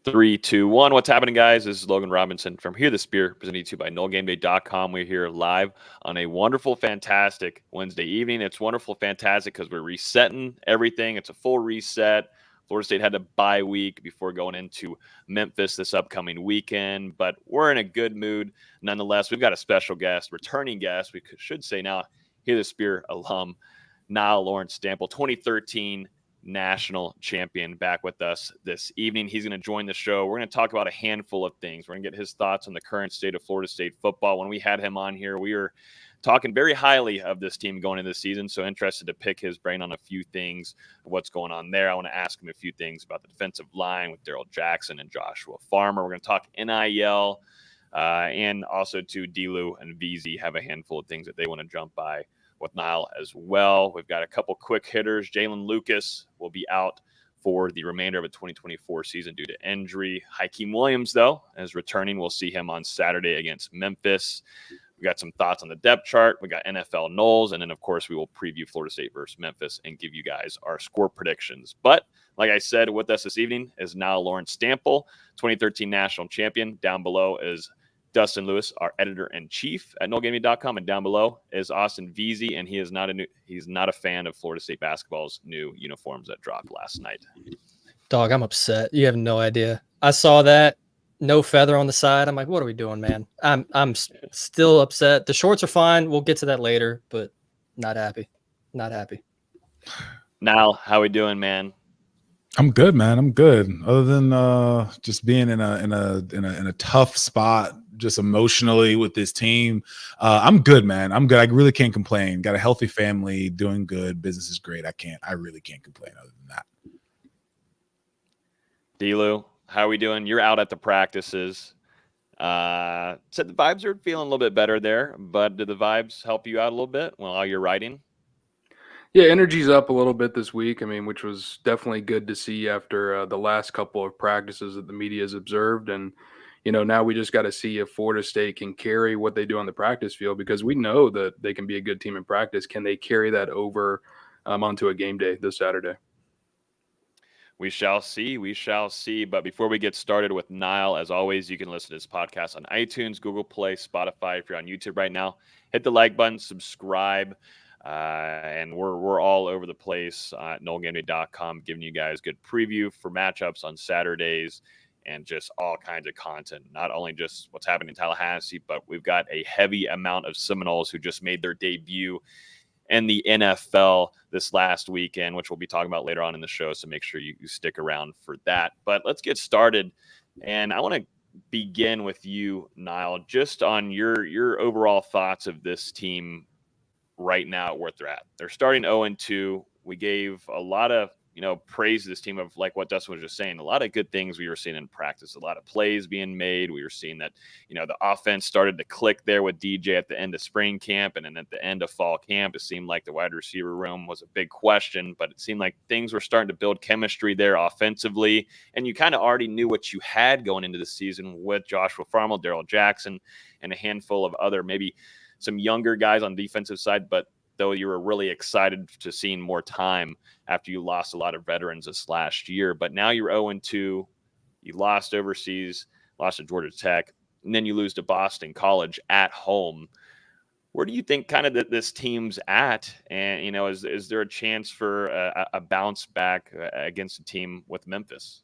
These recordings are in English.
Three, two, one. What's happening, guys? This is Logan Robinson from Here the Spear, presented to you by NoleGameday.com. We're here live on a wonderful, fantastic Wednesday evening. It's wonderful, fantastic because we're resetting everything. It's a full reset. Florida State had a bye week before going into Memphis this upcoming weekend, but we're in a good mood nonetheless. We've got a special guest, returning guest, we should say now, Here the Spear alum, Nile Lawrence-Stample, 2013 national champion, back with us this evening. He's going to join the show. We're going to talk about a handful of things. We're going to get his thoughts on the current state of Florida State football. When we had him on here, we were talking very highly of this team going into the season, so interested to pick his brain on a few things, what's going on there. I want to ask him a few things about the defensive line with Daryl Jackson and Joshua Farmer. We're going to talk NIL, and also to D-Lou and VZ have a handful of things that they want to jump by with Nile as well. We've got a couple quick hitters. Jalen Lucas will be out for the remainder of the 2024 season due to injury. Hakeem Williams, though, is returning. We'll see him on Saturday against Memphis. We got some thoughts on the depth chart. We got NFL Noles, and then, of course, we will preview Florida State versus Memphis and give you guys our score predictions. But like I said, with us this evening is Nile Lawrence-Stample, 2013 national champion. Down below is Dustin Lewis, our editor-in-chief at NoleGameday.com, and down below is Austin VZ, and he's not a fan of Florida State basketball's new uniforms that dropped last night. Dog, I'm upset. You have no idea. I saw that. No feather on the side. I'm like, what are we doing, man? I'm still upset. The shorts are fine. We'll get to that later, but not happy. Not happy. Now, how we doing, man? I'm good, man. I'm good. Other than just being in a tough spot, just emotionally with this team, I'm good, man. I'm good. I really can't complain. Got a healthy family, doing good. Business is great. I really can't complain other than that. D-Lou, how are we doing? You're out at the practices. Said the vibes are feeling a little bit better there, but did the vibes help you out a little bit while you're writing? Yeah, energy's up a little bit this week. I mean, which was definitely good to see after the last couple of practices that the media has observed. And, now we just got to see if Florida State can carry what they do on the practice field, because we know that they can be a good team in practice. Can they carry that over onto a game day this Saturday? We shall see. We shall see. But before we get started with Nile, as always, you can listen to this podcast on iTunes, Google Play, Spotify. If you're on YouTube right now, hit the like button, subscribe. And we're all over the place at NoleGameday.com, giving you guys good preview for matchups on Saturdays and just all kinds of content. Not only just what's happening in Tallahassee, but we've got a heavy amount of Seminoles who just made their debut in the NFL this last weekend, which we'll be talking about later on in the show. So make sure you stick around for that. But let's get started. And I want to begin with you, Nile, just on your overall thoughts of this team right now, where they're at. They're starting 0-2. We gave a lot of praise to this team of, like what Dustin was just saying, a lot of good things we were seeing in practice, a lot of plays being made. We were seeing that the offense started to click there with DJ at the end of spring camp, and then at the end of fall camp, it seemed like the wide receiver room was a big question, but it seemed like things were starting to build chemistry there offensively, and you kind of already knew what you had going into the season with Joshua Farmer, Daryl Jackson, and a handful of other maybe some younger guys on the defensive side, but though you were really excited to seeing more time after you lost a lot of veterans this last year. But now you're 0-2. You lost overseas, lost to Georgia Tech, and then you lose to Boston College at home. Where do you think kind of this team's at? And, is there a chance for a bounce back against a team with Memphis?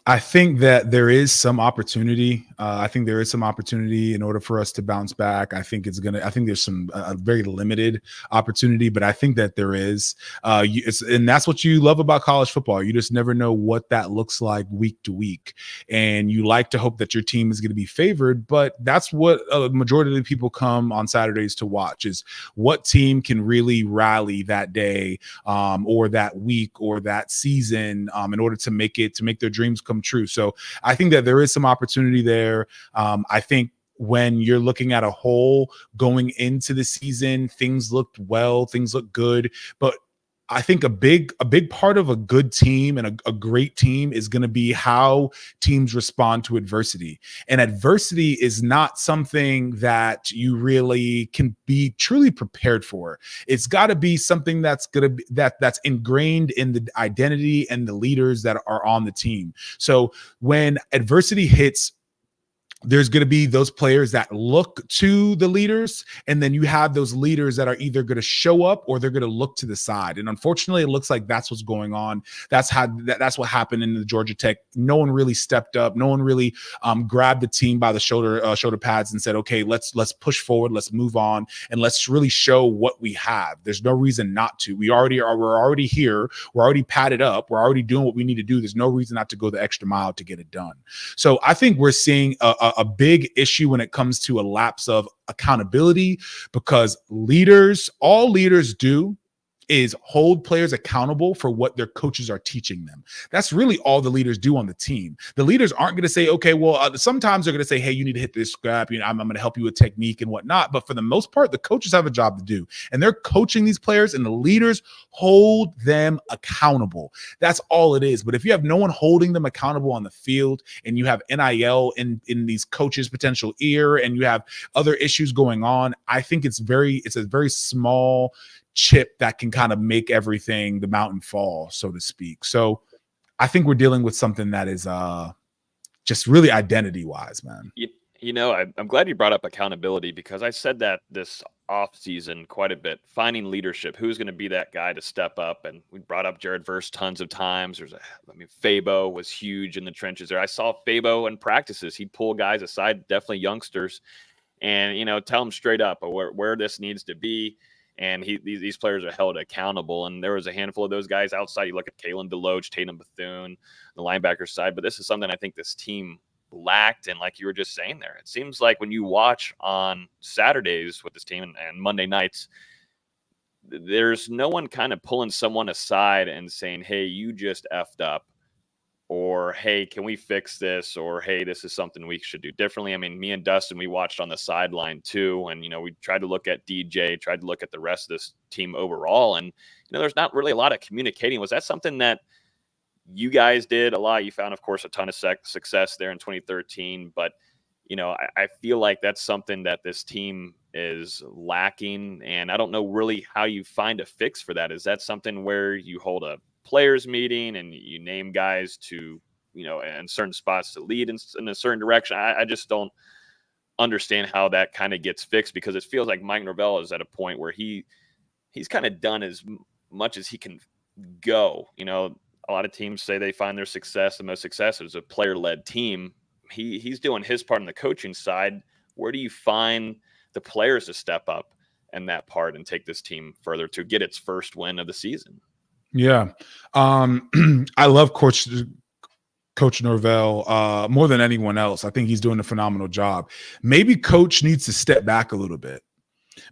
I think that there is some opportunity. I think there is some opportunity in order for us to bounce back. I think there's some very limited opportunity, but I think that there is. And that's what you love about college football. You just never know what that looks like week to week, and you like to hope that your team is going to be favored. But that's what a majority of the people come on Saturdays to watch: is what team can really rally that day, or that week, or that season, in order to make their dreams come true. So I think that there is some opportunity there. I think when you're looking at a whole going into the season, things looked well, things look good, but I think a big part of a good team and a great team is going to be how teams respond to adversity. And adversity is not something that you really can be truly prepared for. It's got to be something that's going to be that's ingrained in the identity and the leaders that are on the team. So when adversity hits, there's going to be those players that look to the leaders, and then you have those leaders that are either going to show up or they're going to look to the side. And unfortunately, it looks like that's what's going on. That's what happened in the Georgia Tech. No one really stepped up. No one really grabbed the team by the shoulder pads and said, "Okay, let's push forward. Let's move on, and let's really show what we have." There's no reason not to. We're already here. We're already padded up. We're already doing what we need to do. There's no reason not to go the extra mile to get it done. So I think we're seeing a big issue when it comes to a lapse of accountability, because all leaders do is hold players accountable for what their coaches are teaching them. That's really all the leaders do on the team. The leaders aren't going to say, okay, well, sometimes they're going to say, hey, you need to hit this scrap. I'm going to help you with technique and whatnot. But for the most part, the coaches have a job to do, and they're coaching these players, and the leaders hold them accountable. That's all it is. But if you have no one holding them accountable on the field, and you have NIL in these coaches' potential ear, and you have other issues going on, I think it's a very small chip that can kind of make everything, the mountain fall, so to speak. So I think we're dealing with something that is just really identity wise, man. I'm glad you brought up accountability, because I said that this off season quite a bit, finding leadership, who's going to be that guy to step up. And we brought up Jared Verse tons of times. Fabo was huge in the trenches there. I saw Fabo in practices. He'd pull guys aside, definitely youngsters, and, tell them straight up where this needs to be. And these players are held accountable. And there was a handful of those guys outside. You look at Kalen DeLoach, Tatum Bethune, the linebacker side. But this is something I think this team lacked. And like you were just saying there, it seems like when you watch on Saturdays with this team and Monday nights, there's no one kind of pulling someone aside and saying, hey, you just effed up. Or, hey, can we fix this? Or, hey, this is something we should do differently. I mean, me and Dustin, we watched on the sideline too. And, we tried to look at DJ, tried to look at the rest of this team overall. And, there's not really a lot of communicating. Was that something that you guys did a lot? You found, of course, a ton of success there in 2013. But, I feel like that's something that this team is lacking. And I don't know really how you find a fix for that. Is that something where you hold a players meeting and you name guys to, in certain spots to lead in a certain direction? I just don't understand how that kind of gets fixed, because it feels like Mike Norvell is at a point where he's kind of done as much as he can go. A lot of teams say they find their success, the most success is a player-led team. He's doing his part on the coaching side. Where do you find the players to step up in that part and take this team further to get its first win of the season? Yeah. I love Coach Norvell more than anyone else. I think he's doing a phenomenal job. Maybe Coach needs to step back a little bit.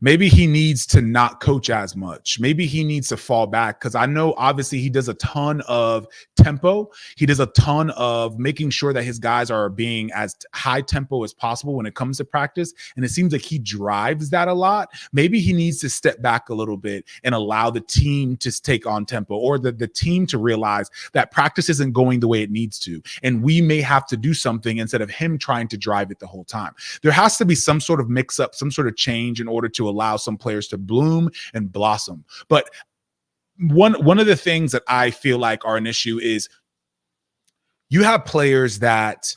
Maybe he needs to not coach as much. Maybe he needs to fall back, because I know obviously he does a ton of tempo. He does a ton of making sure that his guys are being as high tempo as possible when it comes to practice. And it seems like he drives that a lot. Maybe he needs to step back a little bit and allow the team to take on tempo, or the team to realize that practice isn't going the way it needs to. And we may have to do something instead of him trying to drive it the whole time. There has to be some sort of mix up, some sort of change in order to allow some players to bloom and blossom. But one of the things that I feel like are an issue is you have players that,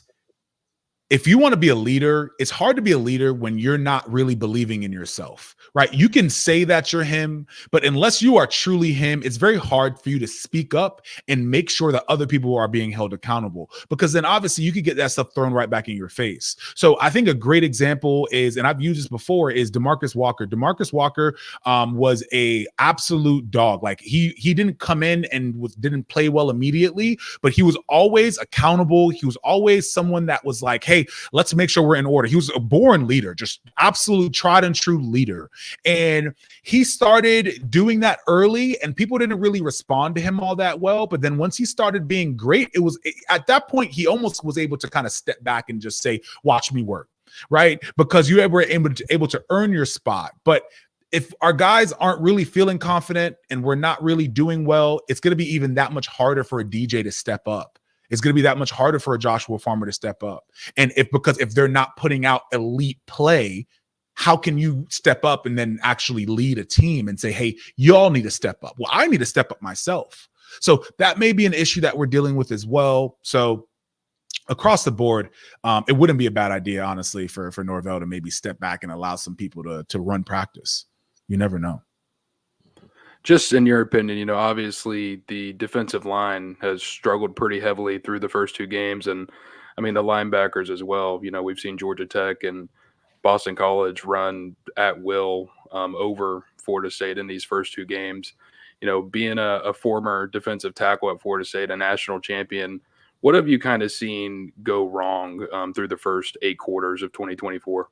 if you want to be a leader, it's hard to be a leader when you're not really believing in yourself, right? You can say that you're him, but unless you are truly him, it's very hard for you to speak up and make sure that other people are being held accountable, because then obviously you could get that stuff thrown right back in your face. So I think a great example is, and I've used this before, is DeMarcus Walker. DeMarcus Walker was a absolute dog. Like he didn't come in and didn't play well immediately, but he was always accountable. He was always someone that was like, hey, let's make sure we're in order. He was a born leader, just absolute tried and true leader. And he started doing that early, and people didn't really respond to him all that well. But then once he started being great, at that point, he almost was able to kind of step back and just say, watch me work, right? Because you were able to earn your spot. But if our guys aren't really feeling confident and we're not really doing well, it's going to be even that much harder for a DJ to step up. It's going to be that much harder for a Joshua Farmer to step up. And because if they're not putting out elite play, how can you step up and then actually lead a team and say, hey, y'all need to step up? Well, I need to step up myself. So that may be an issue that we're dealing with as well. So across the board, it wouldn't be a bad idea, honestly, for Norvell to maybe step back and allow some people to run practice. You never know. Just in your opinion, obviously the defensive line has struggled pretty heavily through the first 2 games. And I mean, the linebackers as well. We've seen Georgia Tech and Boston College run at will over Florida State in these first 2 games. Being a former defensive tackle at Florida State, a national champion, what have you kind of seen go wrong through the first 8 quarters of 2024?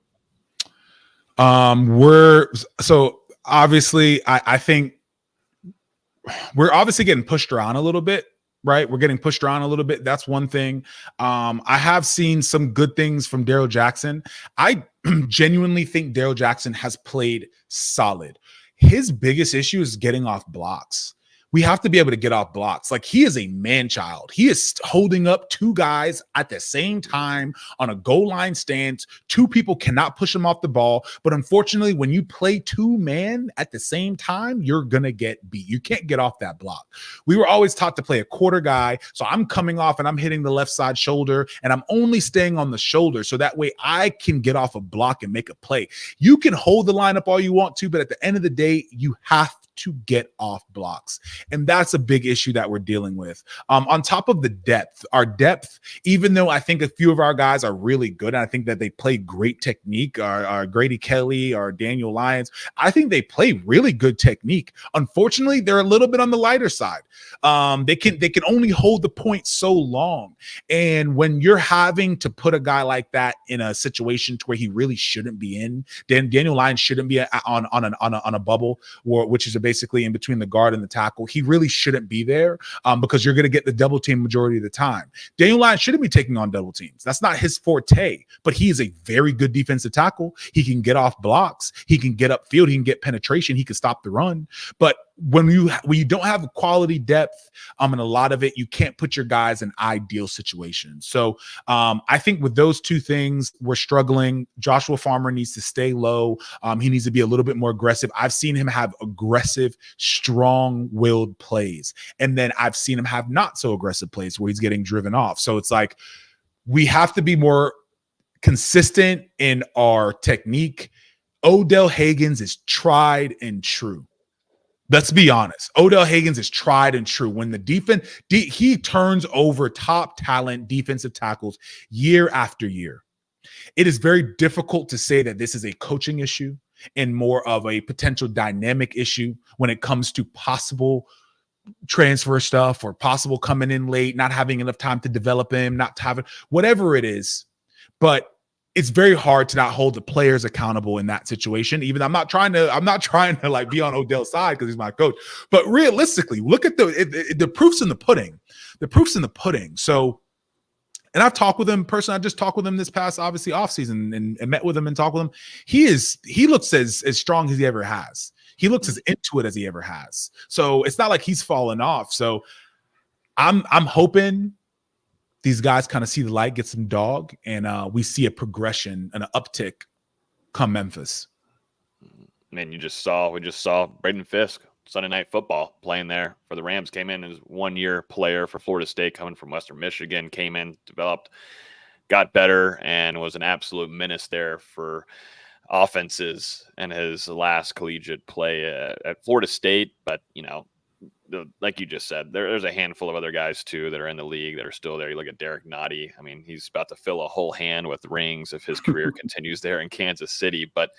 Obviously, I think we're obviously getting pushed around a little bit, right? We're getting pushed around a little bit. That's one thing. I have seen some good things from Daryl Jackson. I genuinely think Daryl Jackson has played solid. His biggest issue is getting off blocks. We have to be able to get off blocks. Like, he is a man-child. He is holding up 2 guys at the same time on a goal line stance. 2 people cannot push him off the ball. But unfortunately, when you play 2 men at the same time, you're going to get beat. You can't get off that block. We were always taught to play a quarter guy. So I'm coming off and I'm hitting the left side shoulder, and I'm only staying on the shoulder. So that way I can get off a block and make a play. You can hold the line up all you want to, but at the end of the day, you have to get off blocks. And that's a big issue that we're dealing with. On top of the depth, our depth, even though I think a few of our guys are really good, and I think that they play great technique, our Grady Kelly, our Daniel Lyons, I think they play really good technique. Unfortunately, they're a little bit on the lighter side. They can only hold the point so long. And when you're having to put a guy like that in a situation to where he really shouldn't be in, then Daniel Lyons shouldn't be on a bubble, which is basically in between the guard and the tackle. He really shouldn't be there because you're going to get the double team majority of the time. Daniel Lyons shouldn't be taking on double teams. That's not his forte, but he is a very good defensive tackle. He can get off blocks. He can get upfield. He can get penetration. He can stop the run. But when you don't have quality depth, and a lot of it, you can't put your guys in ideal situations. So I think with those 2 things, we're struggling. Joshua Farmer needs to stay low. He needs to be a little bit more aggressive. I've seen him have aggressive, strong-willed plays. And then I've seen him have not so aggressive plays where he's getting driven off. So it's like, we have to be more consistent in our technique. Odell Haggins is tried and true. Let's be honest. Odell Haggins is tried and true. When the defense, he turns over top talent defensive tackles year after year. It is very difficult to say that this is a coaching issue and more of a potential dynamic issue when it comes to possible transfer stuff or possible coming in late, not having enough time to develop him, not having whatever it is. But it's very hard to not hold the players accountable in that situation. Even I'm not trying to like be on Odell's side because he's my coach, but realistically, look at the proof's in the pudding. The proof's in the pudding. So, and I've talked with him personally. I just talked with him this past, obviously, offseason and met with him and talked with him. He looks as strong as he ever has. He looks as into it as he ever has. So it's not like he's fallen off. So I'm hoping these guys kind of see the light, get some dog, and we see a progression and an uptick come Memphis. Man, we just saw Braden Fisk, Sunday Night Football, playing there for the Rams. Came in as 1-year player for Florida State, coming from Western Michigan. Came in, developed, got better, and was an absolute menace there for offenses in his last collegiate play at Florida State. But like you just said, there's a handful of other guys too that are in the league that are still there. You look at Derek Nottie. I mean, he's about to fill a whole hand with rings if his career continues there in Kansas City. But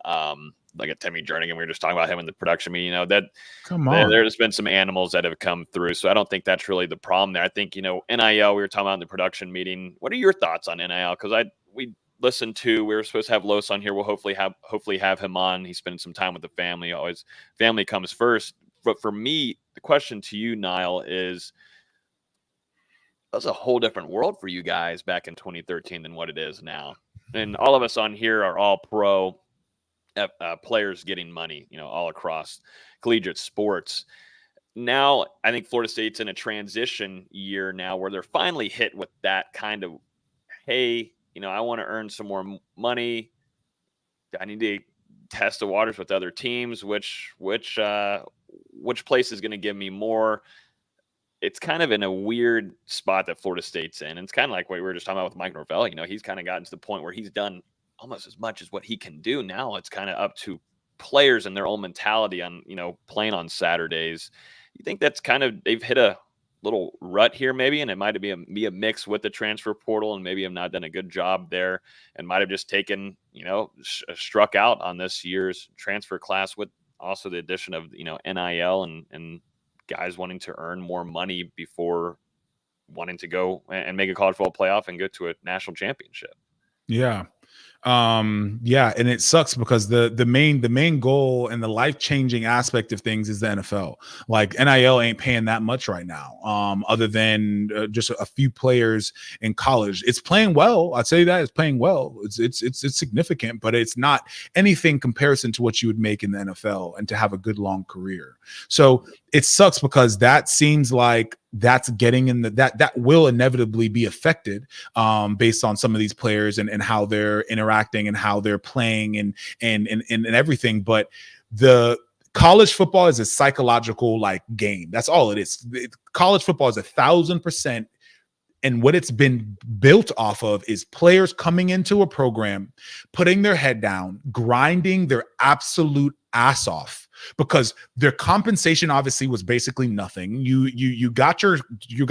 like at Timmy Jernigan, we were just talking about him in the production meeting. There's been some animals that have come through. So I don't think that's really the problem there. I think, NIL, we were talking about in the production meeting. What are your thoughts on NIL? Because we were supposed to have Los on here. We'll hopefully have him on. He's spending some time with the family. Always family comes first. But for me, the question to you, Nile, is that's a whole different world for you guys back in 2013 than what it is now. And all of us on here are all pro. players getting money, all across collegiate sports. Now, I think Florida State's in a transition year now where they're finally hit with that kind of, hey, I want to earn some more money. I need to test the waters with other teams. Which place is going to give me more? It's kind of in a weird spot that Florida State's in. And it's kind of like what we were just talking about with Mike Norvell. He's kind of gotten to the point where he's done almost as much as what he can do. Now it's kind of up to players and their own mentality on, playing on Saturdays. You think that's kind of, they've hit a little rut here maybe, and it might be a mix with the transfer portal, and maybe have not done a good job there, and might have just taken, struck out on this year's transfer class with also the addition of, NIL and guys wanting to earn more money before wanting to go and make a college football playoff and go to a national championship. Yeah. Yeah, and it sucks because the main goal and the life-changing aspect of things is the NFL. Like, NIL ain't paying that much right now, other than just a few players in college. It's playing well. I'd say that it's playing well. It's significant, but it's not anything comparison to what you would make in the NFL and to have a good long career. So it sucks because that seems like that's getting in that will inevitably be affected based on some of these players and how they're interacting and how they're playing and everything. But the college football is a psychological game. That's all it is. College football is 1,000%. And what it's been built off of is players coming into a program, putting their head down, grinding their absolute ass off, because their compensation obviously was basically nothing. You got your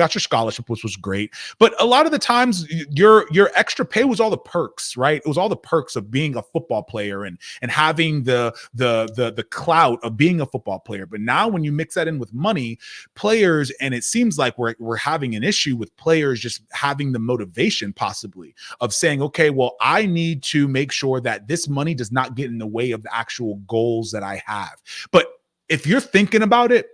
scholarship, which was great, but a lot of the times your extra pay was all the perks, right? It was all the perks of being a football player and having the clout of being a football player. But now when you mix that in with money, players, and it seems like we're having an issue with players just having the motivation possibly of saying, okay, well, I need to make sure that this money does not get in the way of the actual goals that I have. But if you're thinking about it,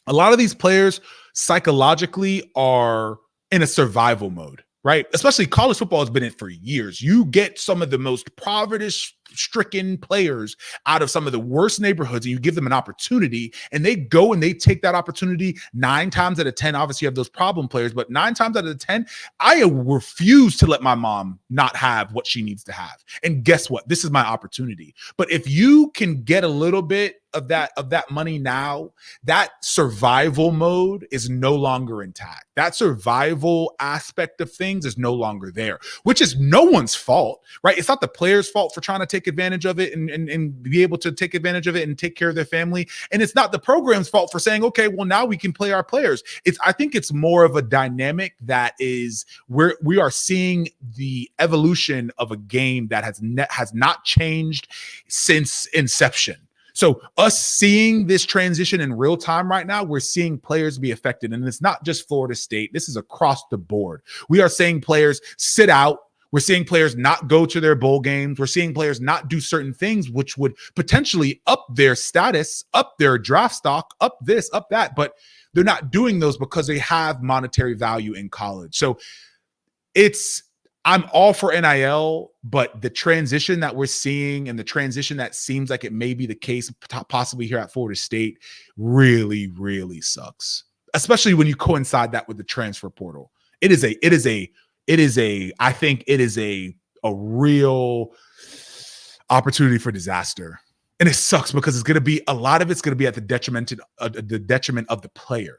a lot of these players psychologically are in a survival mode, right? Especially college football has been in it for years. You get some of the most poverty-stricken players out of some of the worst neighborhoods, and you give them an opportunity, and they go and they take that opportunity 9 times out of 10. Obviously, you have those problem players, but 9 times out of 10, I refuse to let my mom not have what she needs to have. And guess what? This is my opportunity. But if you can get a little bit of that money now, that survival mode is no longer intact. That survival aspect of things is no longer there, which is no one's fault, right? It's not the player's fault for trying to take advantage of it and be able to take advantage of it and take care of their family. And it's not the program's fault for saying, okay, well, now we can play our players. I think it's more of a dynamic that is where we are seeing the evolution of a game that has not changed since inception. So us seeing this transition in real time right now, we're seeing players be affected. And it's not just Florida State. This is across the board. We are seeing players sit out. We're seeing players not go to their bowl games. We're seeing players not do certain things, which would potentially up their status, up their draft stock, up this, up that. But they're not doing those because they have monetary value in college. So I'm all for NIL, but the transition that we're seeing and the transition that seems like it may be the case possibly here at Florida State really, really sucks, especially when you coincide that with the transfer portal. I think it is a real opportunity for disaster. And it sucks because a lot of it's going to be at the detriment of the player.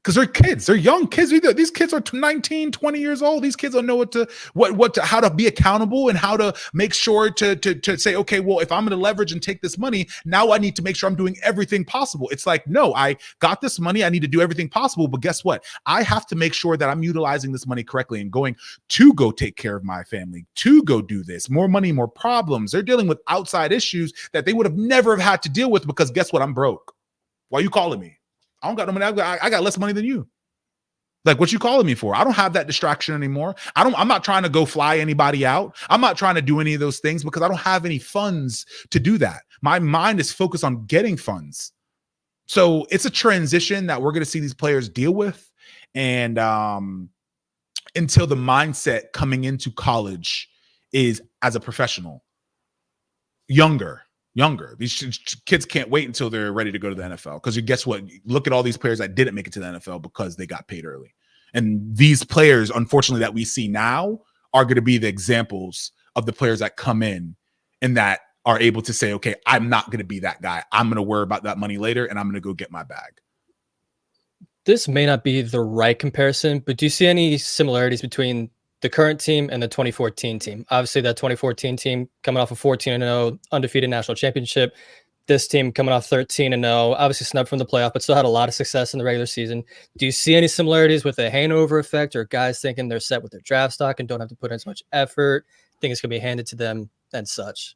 Because they're kids, they're young kids. These kids are 19, 20 years old. These kids don't know how to be accountable and how to make sure to say, okay, well, if I'm going to leverage and take this money, now I need to make sure I'm doing everything possible. It's like, no, I got this money. I need to do everything possible. But guess what? I have to make sure that I'm utilizing this money correctly and going to go take care of my family, to go do this. More money, more problems. They're dealing with outside issues that they would have never have had to deal with because guess what? I'm broke. Why are you calling me? I don't got no money. I got less money than you. Like, what you calling me for? I don't have that distraction anymore. I'm not trying to go fly anybody out. I'm not trying to do any of those things because I don't have any funds to do that. My mind is focused on getting funds. So it's a transition that we're going to see these players deal with. And until the mindset coming into college is as a professional. younger. These kids can't wait until they're ready to go to the NFL, because guess what? Look at all these players that didn't make it to the NFL because they got paid early. And these players, unfortunately, that we see now are going to be the examples of the players that come in and that are able to say, okay, I'm not going to be that guy. I'm going to worry about that money later, and I'm going to go get my bag. This may not be the right comparison, but do you see any similarities between the current team and the 2014 team? Obviously, that 2014 team coming off a 14-0 undefeated national championship. This team coming off 13-0, obviously snubbed from the playoff, but still had a lot of success in the regular season. Do you see any similarities with the hangover effect, or guys thinking they're set with their draft stock and don't have to put in as much effort, think it's going to be handed to them and such?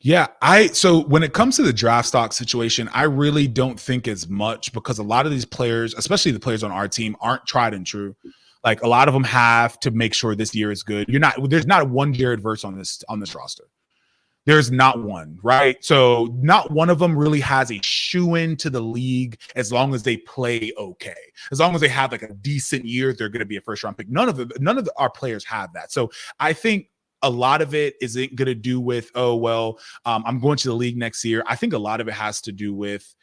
Yeah, so when it comes to the draft stock situation, I really don't think as much, because a lot of these players, especially the players on our team, aren't tried and true. Like, a lot of them have to make sure this year is good. There's not one Jared Verse on this roster. There's not one, right? So not one of them really has a shoe-in to the league as long as they play okay. As long as they have like a decent year, they're going to be a first-round pick. None of our players have that. So I think a lot of it isn't going to do with, I'm going to the league next year. I think a lot of it has to do with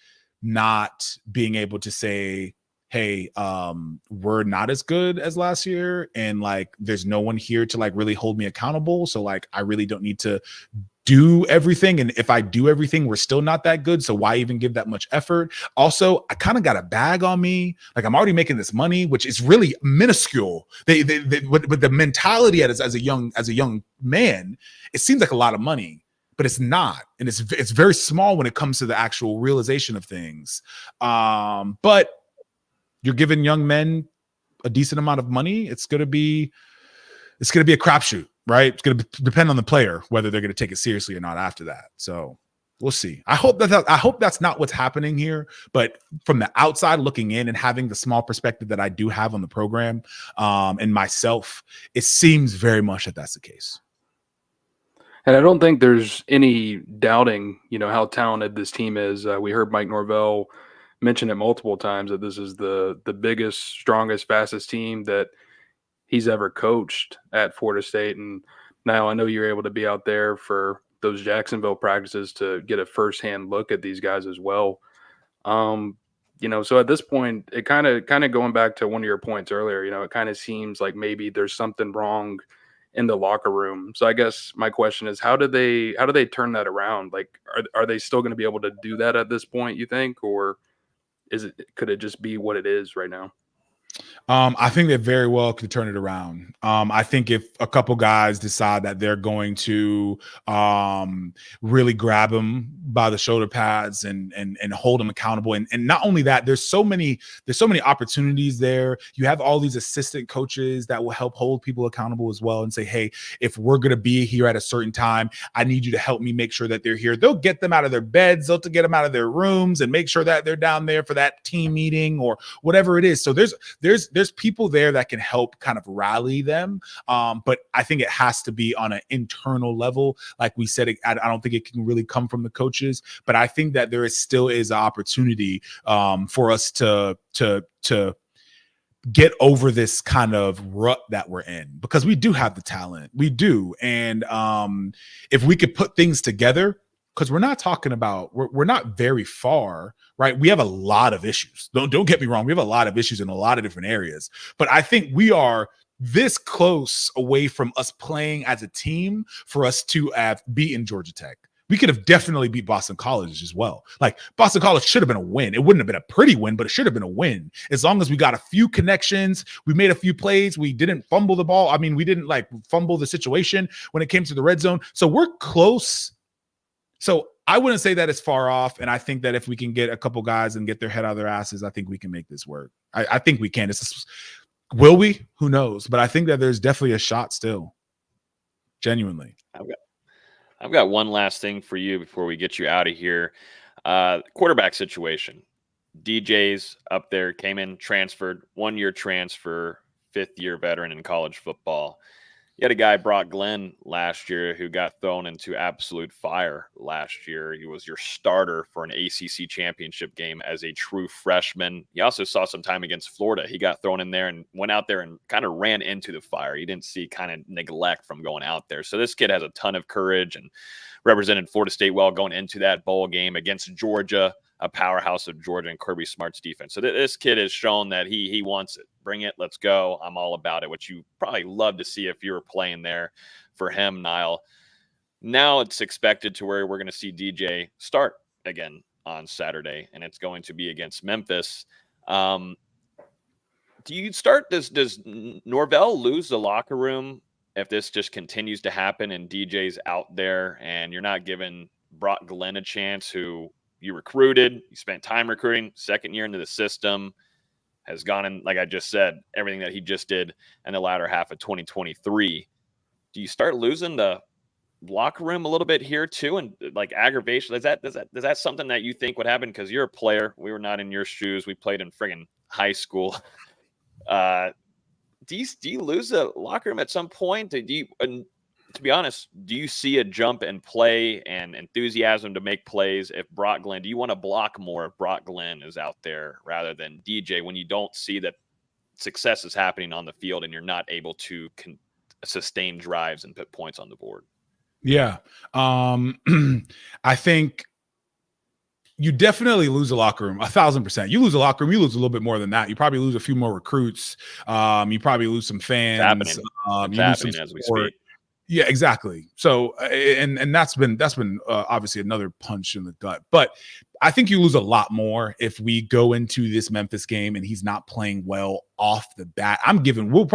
not being able to say, hey, we're not as good as last year, and like there's no one here to like really hold me accountable. So like I really don't need to do everything, and if I do everything, we're still not that good, so why even give that much effort? Also, I kind of got a bag on me. Like, I'm already making this money, which is really minuscule. But the mentality as a young man, it seems like a lot of money, but it's not, and it's very small when it comes to the actual realization of things. But you're giving young men a decent amount of money. It's gonna be a crapshoot. Right? It's going to depend on the player whether they're going to take it seriously or not after that. So we'll see. I hope that's not what's happening here. But from the outside looking in and having the small perspective that I do have on the program and myself, it seems very much that that's the case. And I don't think there's any doubting, how talented this team is. We heard Mike Norvell mention it multiple times that this is the biggest, strongest, fastest team that he's ever coached at Florida State. And now I know you're able to be out there for those Jacksonville practices to get a firsthand look at these guys as well. So at this point, it kind of going back to one of your points earlier, it kind of seems like maybe there's something wrong in the locker room. So I guess my question is, how do they turn that around? Like, are they still going to be able to do that at this point, you think, or could it just be what it is right now? I think they very well could turn it around. I think if a couple guys decide that they're going to really grab them by the shoulder pads and hold them accountable, and not only that, there's so many opportunities there. You have all these assistant coaches that will help hold people accountable as well, and say, hey, if we're going to be here at a certain time, I need you to help me make sure that they're here. They'll get them out of their beds, they'll get them out of their rooms, and make sure that they're down there for that team meeting or whatever it is. So there's people there that can help kind of rally them. But I think it has to be on an internal level. Like we said, I don't think it can really come from the coaches, but I think that there still is an opportunity for us to get over this kind of rut that we're in, because we do have the talent. We do. And if we could put things together, because we're not talking about, we're not very far, right? We have a lot of issues. Don't get me wrong. We have a lot of issues in a lot of different areas, but I think we are this close away from us playing as a team for us to have beaten Georgia Tech. We could have definitely beat Boston College as well. Like, Boston College should have been a win. It wouldn't have been a pretty win, but it should have been a win. As long as we got a few connections, we made a few plays, we didn't fumble the ball. I mean, we didn't like fumble the situation when it came to the red zone. So we're close. So I wouldn't say that it's far off. And I think that if we can get a couple guys and get their head out of their asses, I think we can make this work. I think we can. Will we? Who knows? But I think that there's definitely a shot still. Genuinely. I've got one last thing for you before we get you out of here. Quarterback situation. DJ's up there, came in, transferred, 1-year transfer, 5th-year veteran in college football. You had a guy, Brock Glenn, last year who got thrown into absolute fire last year. He was your starter for an ACC championship game as a true freshman. You also saw some time against Florida. He got thrown in there and went out there and kind of ran into the fire. You didn't see kind of neglect from going out there. So this kid has a ton of courage and represented Florida State well going into that bowl game against Georgia, a powerhouse of Georgia and Kirby Smart's defense. So this kid has shown that he wants it. Bring it. Let's go. I'm all about it, which you probably love to see if you were playing there for him, Nile. Now it's expected to where we're going to see DJ start again on Saturday, and it's going to be against Memphis. Do you start this? Does Norvell lose the locker room if this just continues to happen and DJ's out there and you're not giving Brock Glenn a chance, who you recruited, you spent time recruiting, second year into the system, has gone in, like I just said, everything that he just did in the latter half of 2023. Do you start losing the locker room a little bit here too? And like aggravation, is that something that you think would happen? Because you're a player. We were not in your shoes. We played in friggin' high school. Do you lose the locker room at some point? To be honest, do you see a jump in play and enthusiasm to make plays if Brock Glenn, do you want to block more if Brock Glenn is out there rather than DJ when you don't see that success is happening on the field and you're not able to sustain drives and put points on the board? Yeah. I think you definitely lose the locker room 1,000%. You lose the locker room, you lose a little bit more than that. You probably lose a few more recruits. You probably lose some fans. It's happening as we speak. Yeah, exactly. So, and that's been obviously another punch in the gut. But I think you lose a lot more if we go into this Memphis game and he's not playing well off the bat. You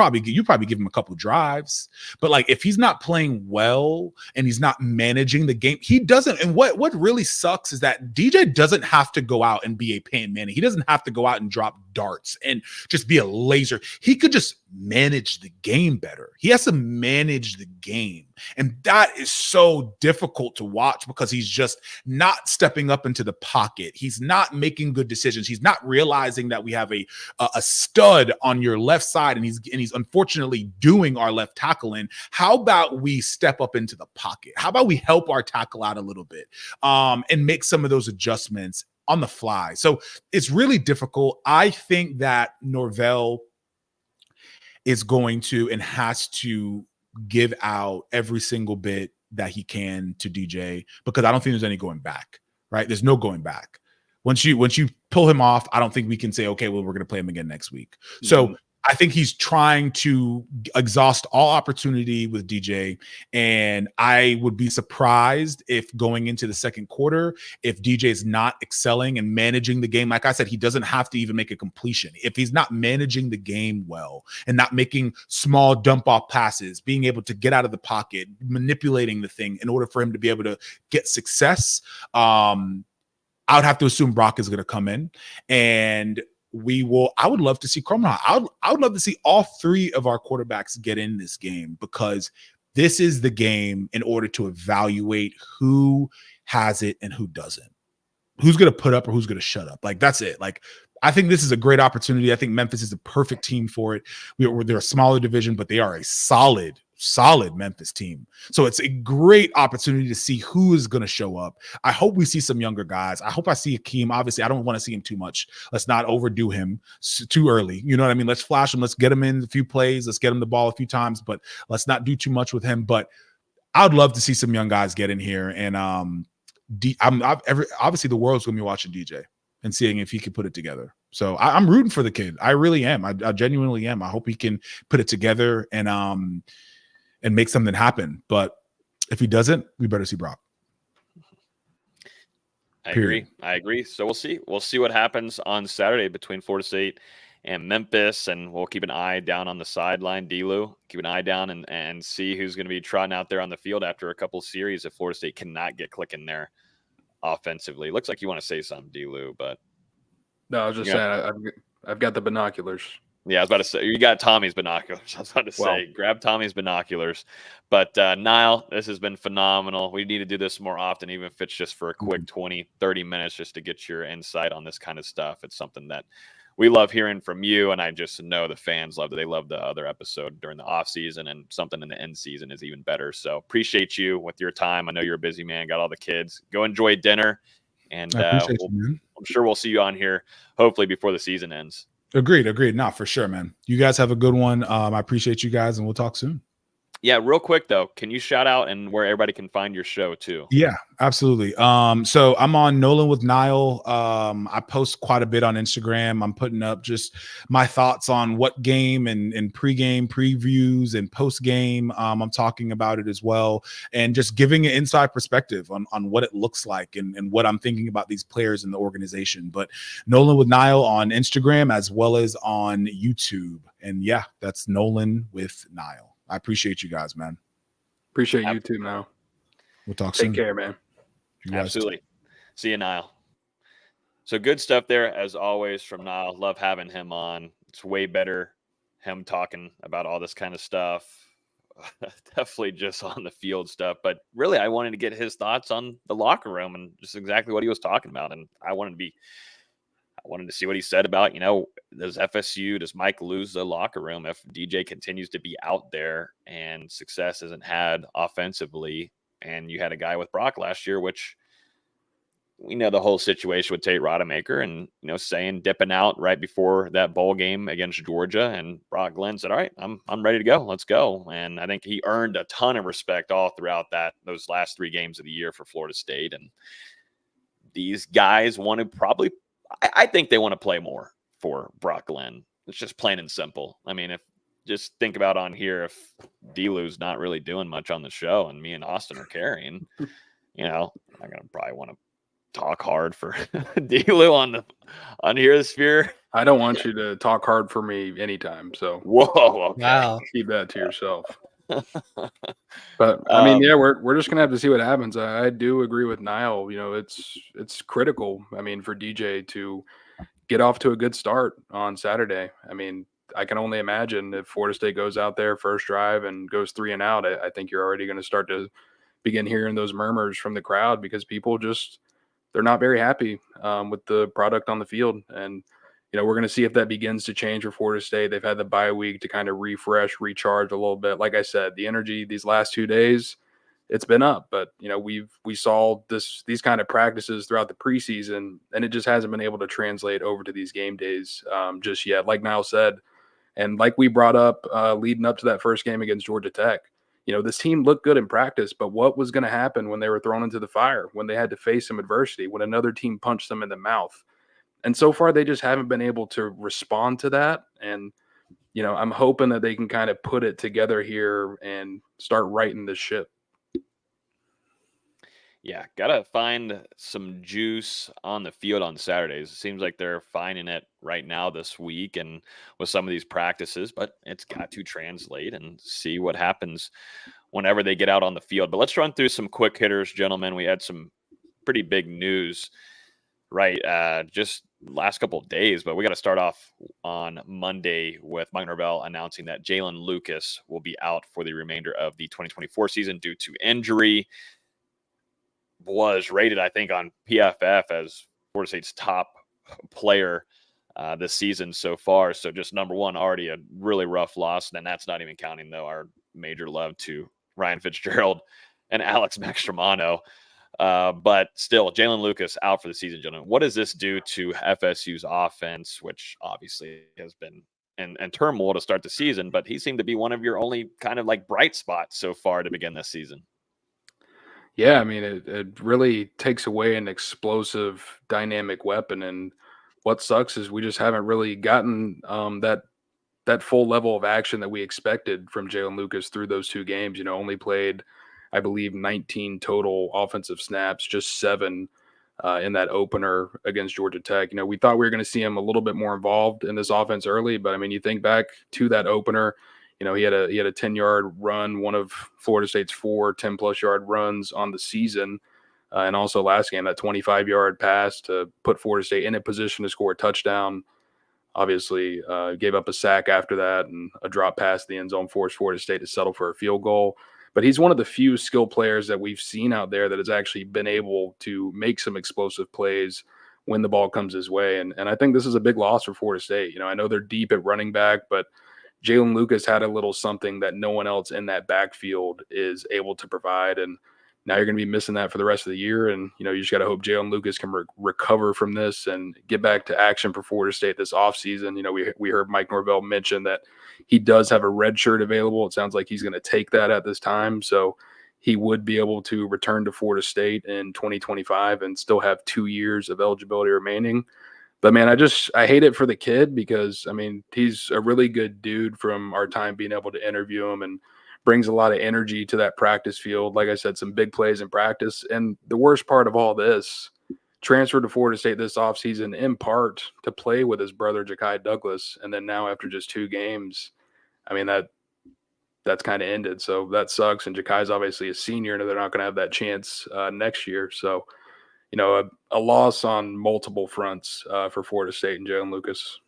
probably give him a couple drives, but like if he's not playing well and he's not managing the game, he doesn't. And what really sucks is that DJ doesn't have to go out and be a Peyton Manning. He doesn't have to go out and drop darts and just be a laser. He could just manage the game better. He has to manage the game. And that is so difficult to watch because he's just not stepping up into the pocket. He's not making good decisions. He's not realizing that we have a stud on your left side and he's unfortunately doing our left tackle in. How about we step up into the pocket? How about we help our tackle out a little bit and make some of those adjustments on the fly? So it's really difficult. I think that Norvell is going to and has to give out every single bit that he can to DJ because I don't think there's any going back, right? There's no going back. Once you pull him off, I don't think we can say, okay, well, we're going to play him again next week. Mm-hmm. So I think he's trying to exhaust all opportunity with DJ. And I would be surprised if going into the second quarter, if DJ is not excelling and managing the game. Like I said, he doesn't have to even make a completion. If he's not managing the game well and not making small dump off passes, being able to get out of the pocket, manipulating the thing in order for him to be able to get success, I would have to assume Brock is going to come in and I would love to see Cromwell. I would love to see all three of our quarterbacks get in this game because this is the game in order to evaluate who has it and who doesn't, who's going to put up or who's going to shut up. Like, that's it. Like, I think this is a great opportunity. I think Memphis is a perfect team for it. They're a smaller division, but they are a solid Memphis team. So it's a great opportunity to see who is going to show up. I hope we see some younger guys. I hope I see Akeem. Obviously, I don't want to see him too much. Let's not overdo him too early. You know what I mean? Let's flash him. Let's get him in a few plays. Let's get him the ball a few times, but let's not do too much with him. But I would love to see some young guys get in here. And obviously the world's going to be watching DJ and seeing if he can put it together. So I'm rooting for the kid. I really am. I genuinely am. I hope he can put it together and make something happen. But if he doesn't, we better see Brock. I agree. So we'll see. We'll see what happens on Saturday between Florida State and Memphis, and we'll keep an eye down on the sideline. D-Lou, keep an eye down and see who's going to be trotting out there on the field after a couple of series if Florida State cannot get clicking there offensively. Looks like you want to say something, D-Lou, but no, I was just saying I've got the binoculars. Yeah, I was about to say, you got Tommy's binoculars. I was about to say, grab Tommy's binoculars. But Nile, this has been phenomenal. We need to do this more often, even if it's just for a quick 20, 30 minutes just to get your insight on this kind of stuff. It's something that we love hearing from you, and I just know the fans love it. They love the other episode during the off season, and something in the end season is even better. So appreciate you with your time. I know you're a busy man, got all the kids. Go enjoy dinner, and I appreciate you, man. I'm sure we'll see you on here hopefully before the season ends. Agreed. Not for sure, man. You guys have a good one. I appreciate you guys, and we'll talk soon. Yeah, real quick though, can you shout out and where everybody can find your show too? Yeah, absolutely. So I'm on Nolan with Nile. I post quite a bit on Instagram. I'm putting up just my thoughts on what game and pregame previews and post game. I'm talking about it as well, and just giving an inside perspective on what it looks like and what I'm thinking about these players in the organization. But Nolan with Nile on Instagram as well as on YouTube. And yeah, that's Nolan with Nile. I appreciate you guys, man. Appreciate you too, Nile. We'll talk soon. Take care, man. Absolutely. See you, Nile. So good stuff there, as always, from Nile. Love having him on. It's way better him talking about all this kind of stuff. Definitely just on the field stuff. But really, I wanted to get his thoughts on the locker room and just exactly what he was talking about. And I wanted to see what he said about, does FSU, does Mike lose the locker room if DJ continues to be out there and success isn't had offensively? And you had a guy with Brock last year, which we know the whole situation with Tate Rodemaker and, saying dipping out right before that bowl game against Georgia. And Brock Glenn said, all right, I'm ready to go. Let's go. And I think he earned a ton of respect all throughout those last 3 games of the year for Florida State. And these guys want to I think they want to play more for Brock Glenn. It's just plain and simple. I mean, just think about on here, if D-Lou's not really doing much on the show and me and Austin are carrying, I'm going to probably want to talk hard for D-Lou on here this sphere. I don't want you to talk hard for me anytime. So whoa, okay. Wow. Keep that to yourself. But I mean, yeah, we're just gonna have to see what happens. I do agree with Nile. It's critical. I mean, for DJ to get off to a good start on Saturday. I mean, I can only imagine if Florida State goes out there first drive and goes 3 and out. I think you're already going to start to begin hearing those murmurs from the crowd because people they're not very happy with the product on the field. And we're going to see if that begins to change for Florida State. They've had the bye week to kind of refresh, recharge a little bit. Like I said, the energy these last 2 days, it's been up. But, we saw these kind of practices throughout the preseason, and it just hasn't been able to translate over to these game days just yet. Like Niall said, and like we brought up leading up to that first game against Georgia Tech, this team looked good in practice, but what was going to happen when they were thrown into the fire, when they had to face some adversity, when another team punched them in the mouth? And so far, they just haven't been able to respond to that. And, I'm hoping that they can kind of put it together here and start righting this ship. Yeah, got to find some juice on the field on Saturdays. It seems like they're finding it right now this week and with some of these practices, but it's got to translate and see what happens whenever they get out on the field. But let's run through some quick hitters, gentlemen. We had some pretty big news, right? Just last couple of days, but we got to start off on Monday with Mike Norvell announcing that Jalen Lucas will be out for the remainder of the 2024 season due to injury. Was rated, I think, on PFF as Florida State's top player this season so far. So just number one, already a really rough loss. And that's not even counting, though, our major love to Ryan Fitzgerald and Alex Maxtromano. But still, Jalen Lucas out for the season, gentlemen. What does this do to FSU's offense, which obviously has been in turmoil to start the season, but he seemed to be one of your only kind of like bright spots so far to begin this season? Yeah, I mean, it really takes away an explosive, dynamic weapon. And what sucks is we just haven't really gotten that full level of action that we expected from Jalen Lucas through those 2 games. Only played, I believe, 19 total offensive snaps, just 7 in that opener against Georgia Tech. We thought we were going to see him a little bit more involved in this offense early, but I mean, you think back to that opener. He had a 10-yard run, one of Florida State's 4 10-plus yard runs on the season. And also last game, that 25-yard pass to put Florida State in a position to score a touchdown. Obviously, gave up a sack after that, and a drop pass to the end zone forced Florida State to settle for a field goal. But he's one of the few skill players that we've seen out there that has actually been able to make some explosive plays when the ball comes his way. And I think this is a big loss for Florida State. I know they're deep at running back, but Jalen Lucas had a little something that no one else in that backfield is able to provide. And now you're going to be missing that for the rest of the year. And, you just got to hope Jalen Lucas can recover from this and get back to action for Florida State this offseason. We heard Mike Norvell mention that he does have a red shirt available. It sounds like he's going to take that at this time. So he would be able to return to Florida State in 2025 and still have 2 years of eligibility remaining. But, man, I hate it for the kid because, he's a really good dude from our time being able to interview him and brings a lot of energy to that practice field. Like I said, some big plays in practice. And the worst part of all this, transferred to Florida State this offseason in part to play with his brother, Ja'Kai Douglas. And then now after just 2 games, that's kind of ended. So that sucks. And Ja'Kai's obviously a senior, and they're not going to have that chance next year. So, a loss on multiple fronts for Florida State and Jalen Lucas.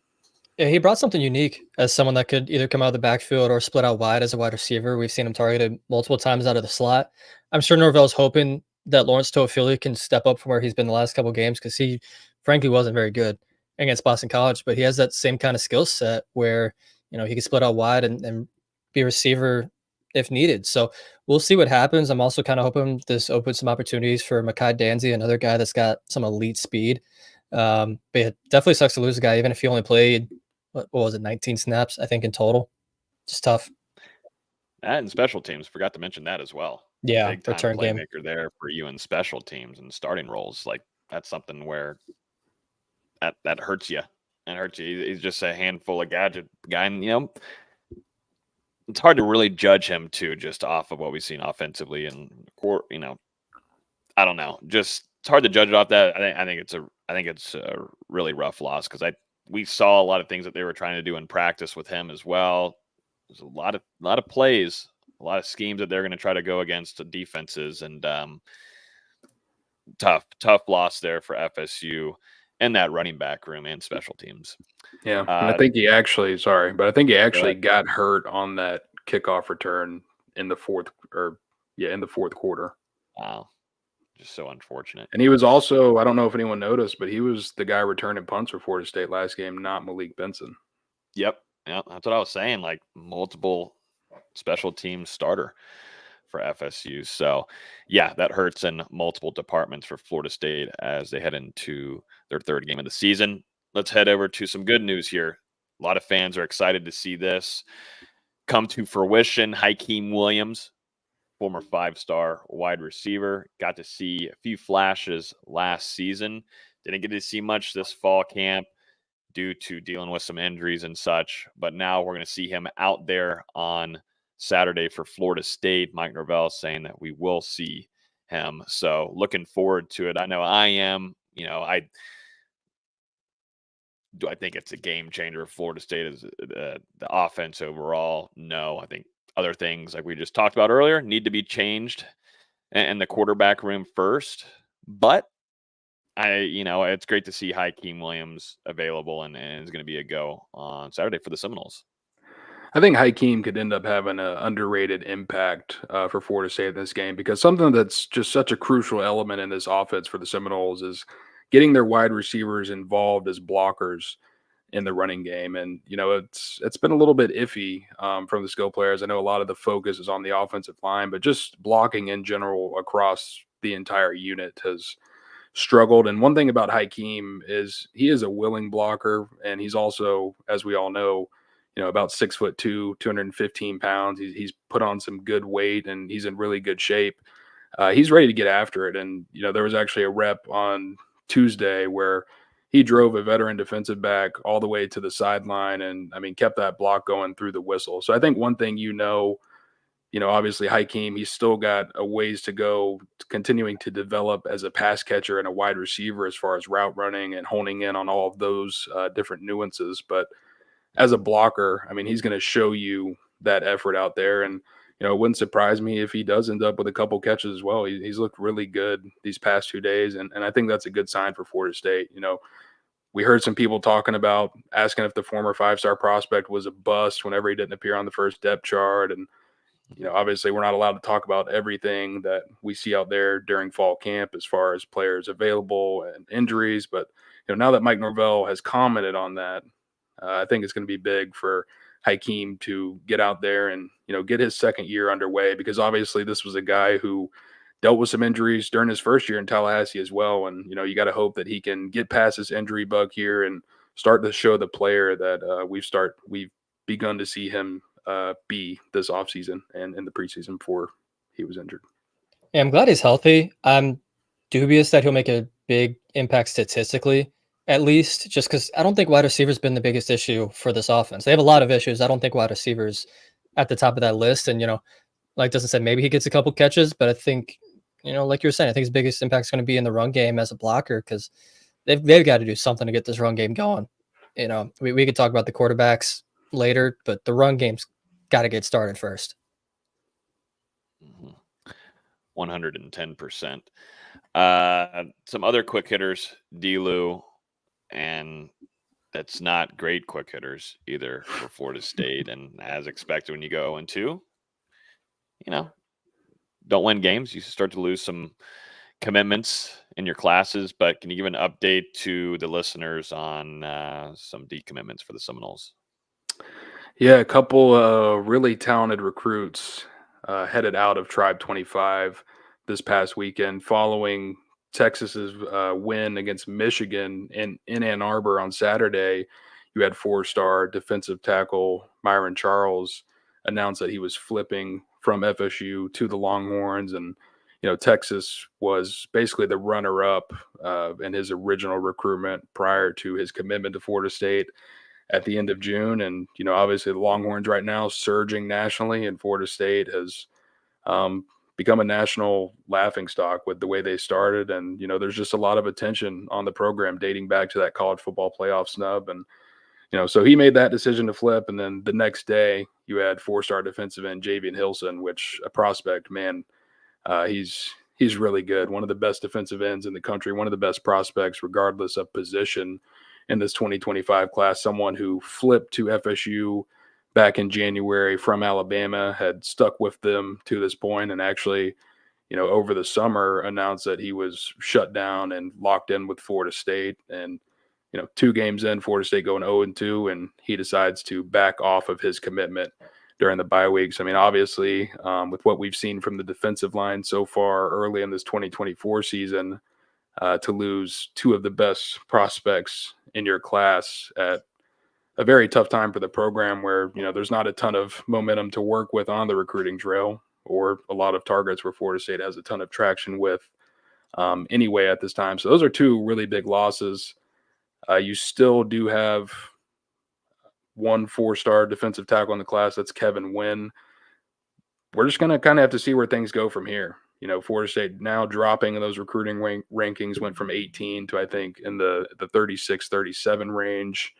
Yeah, he brought something unique as someone that could either come out of the backfield or split out wide as a wide receiver. We've seen him targeted multiple times out of the slot. I'm sure Norvell's hoping that Lawrence Toafili can step up from where he's been the last couple of games because he, frankly, wasn't very good against Boston College. But he has that same kind of skill set where, he can split out wide and be a receiver if needed. So we'll see what happens. I'm also kind of hoping this opens some opportunities for Mekhi Danzy, another guy that's got some elite speed. But it definitely sucks to lose a guy, even if he only played, what was it, 19 snaps, I think, in total. Just tough. And special teams, forgot to mention that as well. Yeah, big time return game. playmaker there for you in special teams and starting roles. Like, that's something where that hurts you. It hurts you. He's just a handful of gadget guy. And, it's hard to really judge him too, just off of what we've seen offensively. And, I don't know. Just it's hard to judge it off that. I think it's a really rough loss because we saw a lot of things that they were trying to do in practice with him as well. There's a lot of plays, a lot of schemes that they're going to try to go against the defenses, and tough loss there for FSU and that running back room and special teams. Yeah, and I think he actually got hurt on that kickoff return in the fourth quarter. Wow. Just so unfortunate. And he was also, I don't know if anyone noticed, but he was the guy returning punts for Florida State last game, not Malik Benson. Yep. Yeah, that's what I was saying. Like, multiple special team starter for FSU. So, yeah, that hurts in multiple departments for Florida State as they head into their 3rd game of the season. Let's head over to some good news here. A lot of fans are excited to see this come to fruition. Hakeem Williams, former 5-star wide receiver, got to see a few flashes last season. Didn't get to see much this fall camp due to dealing with some injuries and such. But now we're going to see him out there on Saturday for Florida State. Mike Norvell saying that we will see him. So looking forward to it. I know I am. Do I think it's a game changer for Florida State as the offense overall? No, I think other things like we just talked about earlier need to be changed in the quarterback room first. But it's great to see Hakeem Williams available and is going to be a go on Saturday for the Seminoles. I think Hakeem could end up having an underrated impact for Florida State in this game because something that's just such a crucial element in this offense for the Seminoles is getting their wide receivers involved as blockers in the running game. And, it's been a little bit iffy from the skill players. I know a lot of the focus is on the offensive line, but just blocking in general across the entire unit has struggled. And one thing about Hakeem is he is a willing blocker, and he's also, as we all know, about 6'2", 215 pounds. He's put on some good weight, and he's in really good shape. He's ready to get after it. And, there was actually a rep on Tuesday where he drove a veteran defensive back all the way to the sideline and, kept that block going through the whistle. So I think one thing, obviously Hakeem, he's still got a ways to go continuing to develop as a pass catcher and a wide receiver as far as route running and honing in on all of those different nuances. But as a blocker, he's going to show you that effort out there. And, it wouldn't surprise me if he does end up with a couple catches as well. He's looked really good these past 2 days. And I think that's a good sign for Florida State. We heard some people talking about asking if the former 5-star prospect was a bust whenever he didn't appear on the first depth chart. And, obviously we're not allowed to talk about everything that we see out there during fall camp as far as players available and injuries, but now that Mike Norvell has commented on that, I think it's going to be big for Hakeem to get out there and, get his second year underway, because obviously this was a guy who dealt with some injuries during his first year in Tallahassee as well. And, you got to hope that he can get past this injury bug here and start to show the player that we've begun to see him be this offseason and in the preseason before he was injured. Yeah, I'm glad he's healthy. I'm dubious that he'll make a big impact statistically, at least, just because I don't think wide receiver's been the biggest issue for this offense. They have a lot of issues. I don't think wide receivers at the top of that list. And, like Dustin said, maybe he gets a couple catches, but I think, like you were saying, I think his biggest impact is going to be in the run game as a blocker, because they've got to do something to get this run game going. We could talk about the quarterbacks later, but the run game's got to get started first. 110%. Some other quick hitters, D-Lou, and that's not great quick hitters either for Florida State. And as expected, when you go 0-2, don't win games. You start to lose some commitments in your classes. But can you give an update to the listeners on some decommitments for the Seminoles? Yeah, a couple really talented recruits headed out of Tribe 25 this past weekend following Texas's win against Michigan in Ann Arbor on Saturday. You had 4-star defensive tackle Myron Charles announce that he was flipping from FSU to the Longhorns, and Texas was basically the runner-up in his original recruitment prior to his commitment to Florida State at the end of June. And obviously the Longhorns right now surging nationally, and Florida State has become a national laughingstock with the way they started. And there's just a lot of attention on the program dating back to that college football playoff snub. And so he made that decision to flip, and then the next day you had 4-star defensive end Javian Hilson, which a prospect, man, he's really good. One of the best defensive ends in the country, one of the best prospects regardless of position in this 2025 class. Someone who flipped to FSU back in January from Alabama, had stuck with them to this point, and actually, over the summer announced that he was shut down and locked in with Florida State. And 2 games in, Florida State going 0-2, and he decides to back off of his commitment during the bye weeks. I mean, obviously, with what we've seen from the defensive line so far early in this 2024 season, to lose 2 of the best prospects in your class at a very tough time for the program, where there's not a ton of momentum to work with on the recruiting trail, or a lot of targets where Florida State has a ton of traction with anyway at this time. So those are 2 really big losses. You still do have 1 4-star defensive tackle in the class. That's Kevin Wynn. We're just going to kind of have to see where things go from here. Florida State now dropping in those recruiting rankings, went from 18 to, I think, in the 36, 37 range.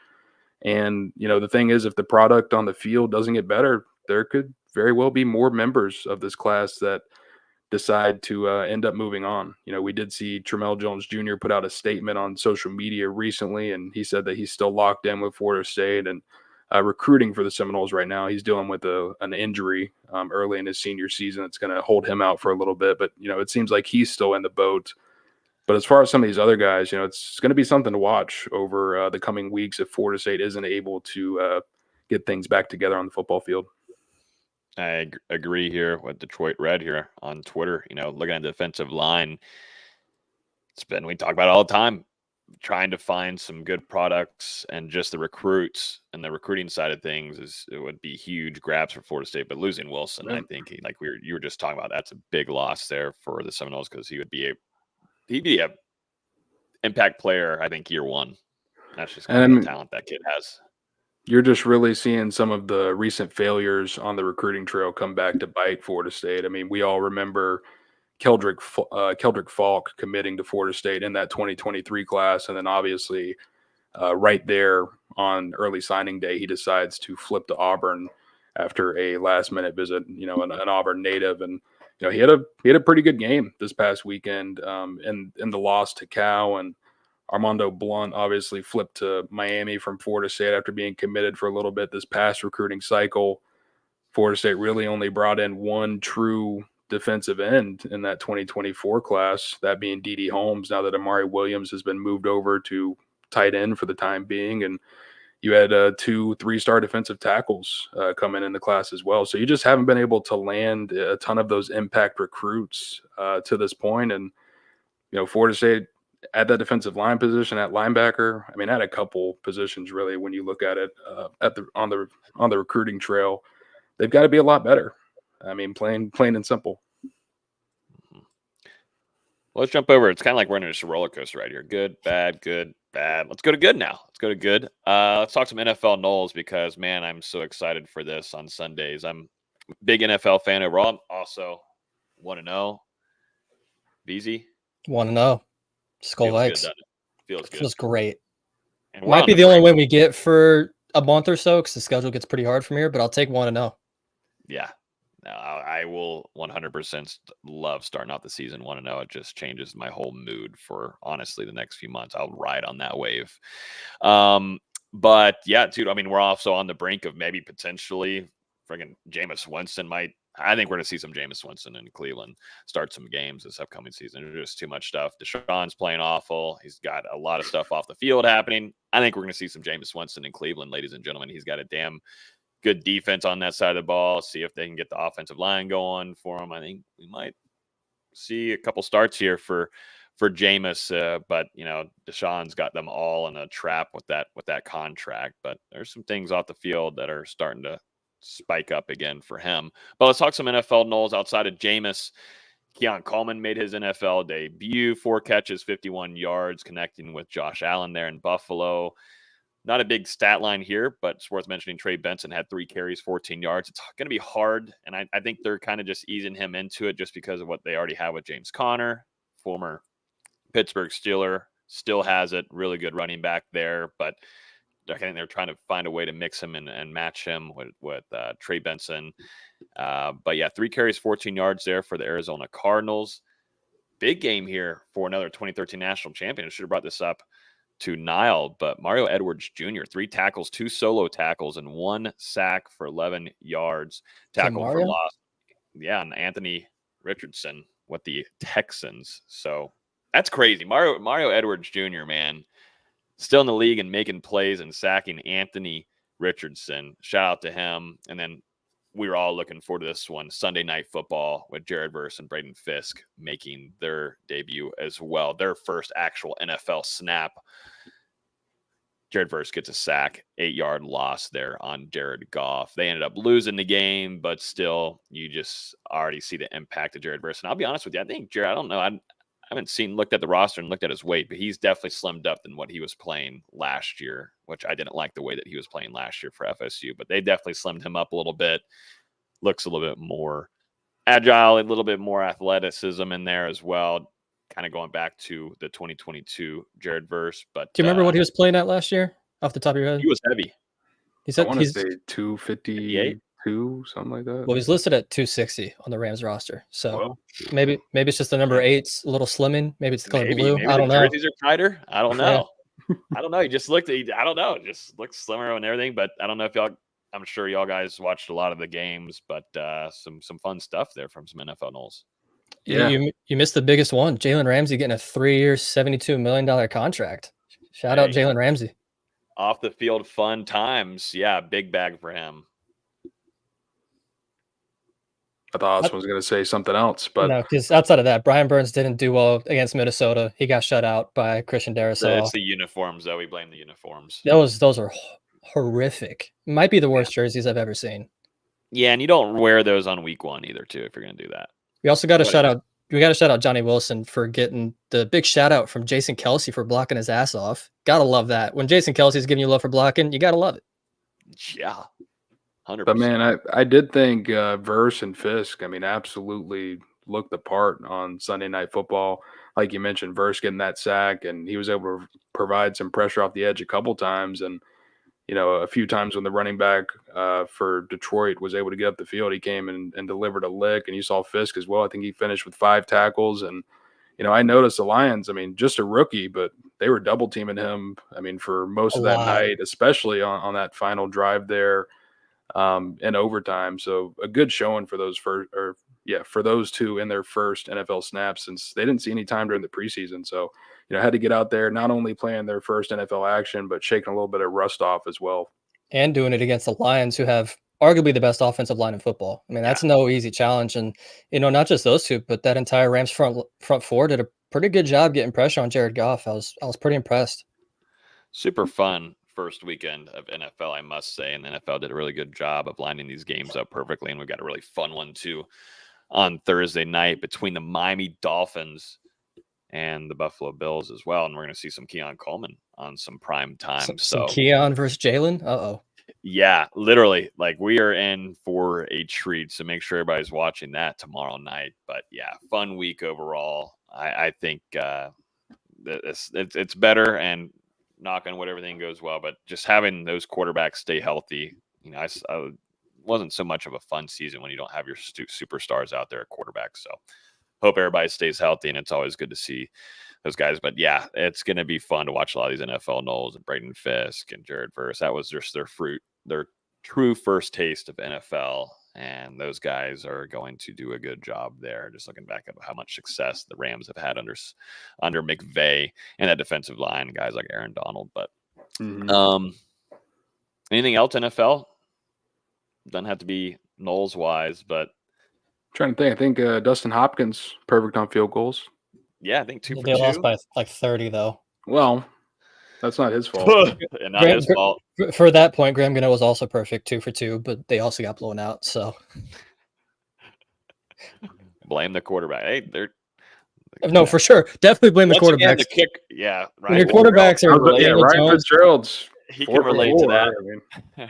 And, the thing is, if the product on the field doesn't get better, there could very well be more members of this class that decide to end up moving on. We did see Tramel Jones Jr. put out a statement on social media recently, and he said that he's still locked in with Florida State and recruiting for the Seminoles right now. He's dealing with an injury early in his senior season. It's going to hold him out for a little bit, but, it seems like he's still in the boat. But as far as some of these other guys, it's going to be something to watch over the coming weeks if Florida State isn't able to get things back together on the football field. I agree here with Detroit Red here on Twitter. Looking at the defensive line, we talk about it all the time, trying to find some good products, and just the recruits and the recruiting side of things it would be huge grabs for Florida State. But losing Wilson, I think, you were just talking about, that's a big loss there for the Seminoles, because he'd be a impact player, I think, year 1. That's just kind of the talent that kid has. You're just really seeing some of the recent failures on the recruiting trail come back to bite Florida State. I mean, we all remember Keldrick Falk committing to Florida State in that 2023 class. And then obviously right there on early signing day, he decides to flip to Auburn after a last minute visit, an Auburn native. And, he had a pretty good game this past weekend in the loss to Cal. And Armando Blunt obviously flipped to Miami from Florida State after being committed for a little bit this past recruiting cycle. Florida State really only brought in 1 true defensive end in that 2024 class, that being D.D. Holmes, now that Amari Williams has been moved over to tight end for the time being, and you had 2 3-star defensive tackles come in the class as well. So you just haven't been able to land a ton of those impact recruits to this point. And, Florida State at that defensive line position, at linebacker, I mean, at a couple positions really, when you look at it on the recruiting trail, they've got to be a lot better. I mean, plain and simple. Well, let's jump over. It's kind of like we're in a roller coaster right here. Good, bad, good, bad. Let's go to good now. Let's go to good. Let's talk some NFL Noles because, man, I'm so excited for this on Sundays. I'm a big NFL fan overall. I'm also 1-0. VZ? 1-0. Skull Feels Vikes. good, doesn't it? Feels good. Feels great. And we're Might on be the only break. win we get for a month or so because the schedule gets pretty hard from here, but I'll take 1-0. Yeah. No, I will 100% love starting out the season 1-0. It just changes my whole mood for, honestly, the next few months. I'll ride on that wave. But, yeah, dude, I mean, we're also on the brink of maybe potentially friggin' Jameis Winston I think we're going to see some Jameis Winston in Cleveland start some games this upcoming season. There's just too much stuff. Deshaun's playing awful. He's got a lot of stuff off the field happening. I think we're going to see some Jameis Winston in Cleveland, ladies and gentlemen. He's got a damn good defense on that side of the ball. See if they can get the offensive line going for him. I think we might see a couple starts here for Jameis. But Deshaun's got them all in a trap with that contract. But there's some things off the field that are starting to spike up again for him. But let's talk some NFL Noles outside of Jameis. Keon Coleman made his NFL debut, 4 catches, 51 yards, connecting with Josh Allen there in Buffalo. Not a big stat line here, but it's worth mentioning Trey Benson had 3 carries, 14 yards. It's going to be hard, and I think they're kind of just easing him into it just because of what they already have with James Conner, former Pittsburgh Steeler, still has it, really good running back there, but I think they're trying to find a way to mix him and match him with Trey Benson. But, yeah, 3 carries, 14 yards there for the Arizona Cardinals. Big game here for another 2013 national champion. I should have brought this up to Nile, but Mario Edwards Jr., 3 tackles, 2 solo tackles, and 1 sack for 11 yards. Tackle for loss. Yeah, and Anthony Richardson with the Texans. So that's crazy. Mario Edwards Jr., man, still in the league and making plays and sacking Anthony Richardson. Shout out to him. And then we were all looking forward to this one, Sunday Night Football, with Jared Verse and Braden Fisk making their debut as well. Their first actual NFL snap. Jared Verse gets a sack, 8-yard loss there on Jared Goff. They ended up losing the game, but still, you just already see the impact of Jared Verse. And I'll be honest with you, I think Jared, I don't know, I haven't looked at the roster and looked at his weight, but he's definitely slimmed up than what he was playing last year, which I didn't like the way that he was playing last year for FSU, but they definitely slimmed him up a little bit. Looks a little bit more agile, a little bit more athleticism in there as well. Kind of going back to the 2022 Jared Verse. But do you remember what he was playing at last year off the top of your head? He was heavy. I want to say 252, something like that. Well, he's listed at 260 on the Rams roster. So Well, maybe it's just the number 8's a little slimming. Maybe it's the color blue. Maybe I don't the know. jerseys are tighter. I don't know. I don't know. He just looked. I don't know. Just looked slimmer and everything. But I don't know if y'all. I'm sure y'all guys watched a lot of the games, but some fun stuff there from some NFL Noles. Yeah, you missed the biggest one. Jalen Ramsey getting a 3-year, $72 million contract. Shout out Jalen Ramsey. Off the field fun times. Yeah, big bag for him. I thought Austin was going to say something else, but no, because outside of that, Brian Burns didn't do well against Minnesota. He got shut out by Christian Darrisaw. It's the uniforms, though. We blame the uniforms. Those are horrific. Might be the worst jerseys I've ever seen. Yeah, and you don't wear those on week 1 either, too, if you're going to do that. We also got to shout out. We got to shout out Johnny Wilson for getting the big shout out from Jason Kelsey for blocking his ass off. Gotta love that. When Jason Kelsey's giving you love for blocking, you gotta love it. Yeah, 100%. But man, I did think Verse and Fisk, I mean, absolutely looked the part on Sunday Night Football. Like you mentioned, Verse getting that sack, and he was able to provide some pressure off the edge a couple times. And a few times when the running back for Detroit was able to get up the field, he came and delivered a lick. And you saw Fisk as well. I think he finished with 5 tackles. And, I noticed the Lions, I mean, just a rookie, but they were double teaming him, I mean, for most of that night, especially on that final drive there in overtime. So a good showing for those for those two in their first NFL snaps since they didn't see any time during the preseason. So, had to get out there, not only playing their first NFL action, but shaking a little bit of rust off as well. And doing it against the Lions, who have arguably the best offensive line in football. I mean, that's no easy challenge. And, not just those two, but that entire Rams front four did a pretty good job getting pressure on Jared Goff. I was pretty impressed. Super fun first weekend of NFL, I must say. And the NFL did a really good job of lining these games up perfectly. And we've got a really fun one, too, on Thursday night between the Miami Dolphins and the Buffalo Bills as well. And we're going to see some Keon Coleman on some prime time. Some Keon versus Jalen? Uh-oh. Yeah, literally. Like, we are in for a treat. So make sure everybody's watching that tomorrow night. But, yeah, fun week overall. I think it's better, and knock on wood, everything goes well. But just having those quarterbacks stay healthy, I wasn't so much of a fun season when you don't have your superstars out there at quarterback. So hope everybody stays healthy, and it's always good to see those guys. But yeah, it's going to be fun to watch a lot of these NFL Noles and Braden Fisk and Jared Verse. That was just their true first taste of NFL. And those guys are going to do a good job there. Just looking back at how much success the Rams have had under McVay and that defensive line, guys like Aaron Donald. But anything else NFL? Doesn't have to be Noles wise, but trying to think. I think Dustin Hopkins perfect on field goals. Yeah, I think 2 for 2. They lost by like 30 though. Well, that's not his fault. And not his fault. For that point, Graham Gano was also perfect 2 for 2, but they also got blown out. So blame the quarterback. Hey, no, for sure, definitely blame the quarterback. The kick, yeah, right. When your quarterbacks are Ryan Fitzgerald's. He can relate to that.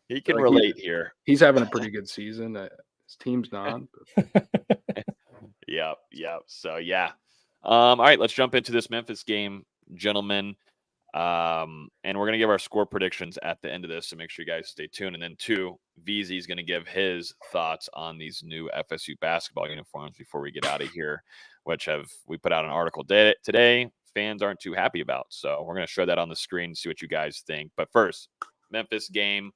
He can relate here. He's having a pretty good season. His team's not. Yep. So yeah. All right, let's jump into this Memphis game, gentlemen. And we're gonna give our score predictions at the end of this, so make sure you guys stay tuned. And then VZ is gonna give his thoughts on these new FSU basketball uniforms before we get out of here, which we put out an article today. Fans aren't too happy about, so we're gonna show that on the screen, see what you guys think. But first, Memphis game.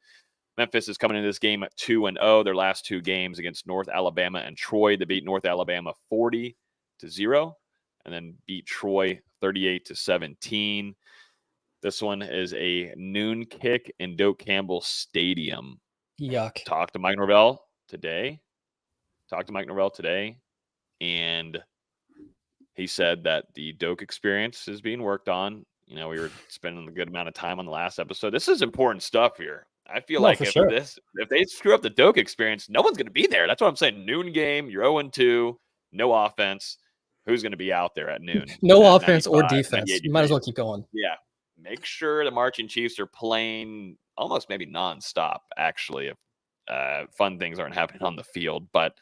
Memphis is coming into this game at 2-0. Their last 2 games against North Alabama and Troy. They beat North Alabama 40-0, and then beat Troy 38-17. This one is a noon kick in Doak Campbell Stadium. Yuck. Talked to Mike Norvell today, and he said that the Doak experience is being worked on. We were spending a good amount of time on the last episode. This is important stuff here. I feel like if they screw up the Doak experience, no one's going to be there. That's what I'm saying. Noon game, you're 0-2, no offense. Who's going to be out there at noon? No offense or defense. You might as well keep going. Yeah. Make sure the Marching Chiefs are playing almost maybe nonstop, actually, if fun things aren't happening on the field. But,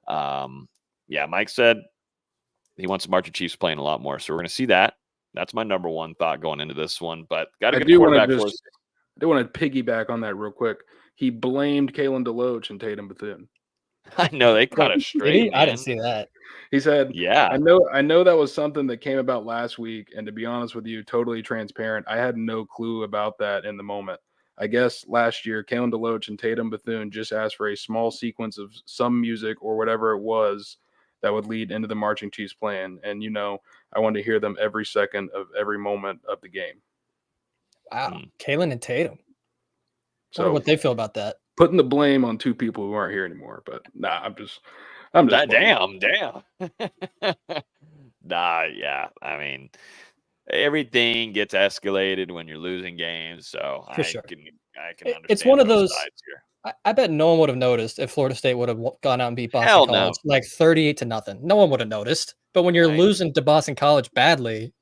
yeah, Mike said he wants the Marching Chiefs playing a lot more. So we're going to see that. That's my number one thought going into this one. But got a good quarterback for us. I do want to piggyback on that real quick. He blamed Kalen DeLoach and Tatum Bethune. I know they caught it straight. I didn't see that. He said, "Yeah, I know that was something that came about last week, and to be honest with you, totally transparent, I had no clue about that in the moment. I guess last year, Kalen DeLoach and Tatum Bethune just asked for a small sequence of some music or whatever it was that would lead into the Marching Chiefs plan, and I wanted to hear them every second of every moment of the game." Wow, Kalen and Tatum. So wonder what they feel about that. Putting the blame on 2 people who aren't here anymore, but nah, I'm just damn. Nah, yeah. I mean, everything gets escalated when you're losing games, so I can understand. It's one of those. Here. I bet no one would have noticed if Florida State would have gone out and beat Boston Hell College no. like 38-0. No one would have noticed. But when you're losing to Boston College badly,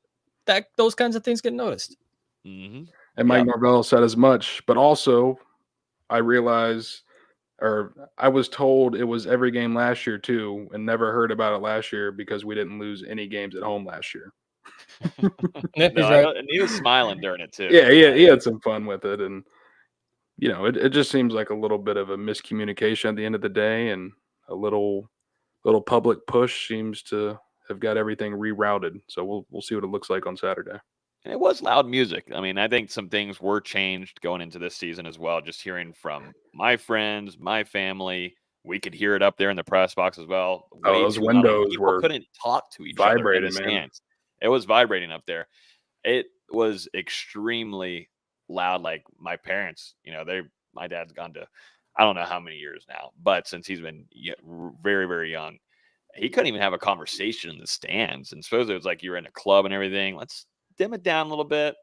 those kinds of things get noticed. Mm-hmm. And Mike Norvell said as much, but also I realized, or I was told it was every game last year too, and never heard about it last year because we didn't lose any games at home last year. And he was smiling during it too. Yeah, he had some fun with it, and it just seems like a little bit of a miscommunication at the end of the day, and a little public push seems to have got everything rerouted. So we'll see what it looks like on Saturday. And it was loud music. I mean, I think some things were changed going into this season as well. Just hearing from my friends, my family, We could hear it up there in the press box as well. Oh, those windows People were couldn't talk to each other in the vibrating, man. stands. It was vibrating up there. It was extremely loud. Like my parents, my dad's gone to, I don't know how many years now, but since he's been very, very young, he couldn't even have a conversation in the stands. And suppose it was like you're in a club and everything. Let's dim it down a little bit.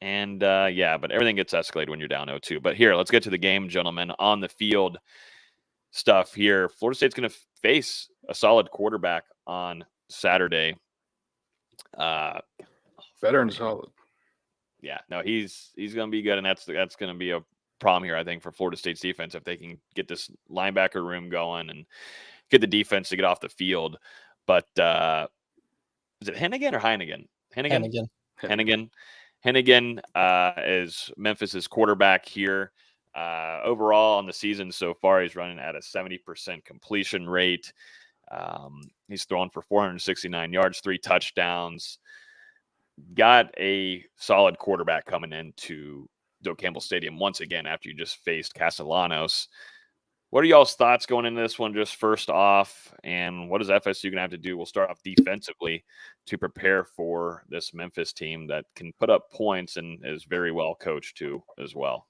And but everything gets escalated when you're down 0-2. But here, let's get to the game, gentlemen. On the field stuff here. Florida State's going to face a solid quarterback on Saturday. Veteran solid. Yeah, no, he's going to be good, and that's going to be a problem here, I think, for Florida State's defense if they can get this linebacker room going and get the defense to get off the field. But is it Hennigan or Heineken? Hennigan. Hennigan is Memphis's quarterback here. Overall on the season so far, he's running at a 70% completion rate. He's thrown for 469 yards, 3 touchdowns. Got a solid quarterback coming into Doak Campbell Stadium once again after you just faced Castellanos. What are y'all's thoughts going into this one just first off? And what is FSU going to have to do? We'll start off defensively to prepare for this Memphis team that can put up points and is very well coached too as well.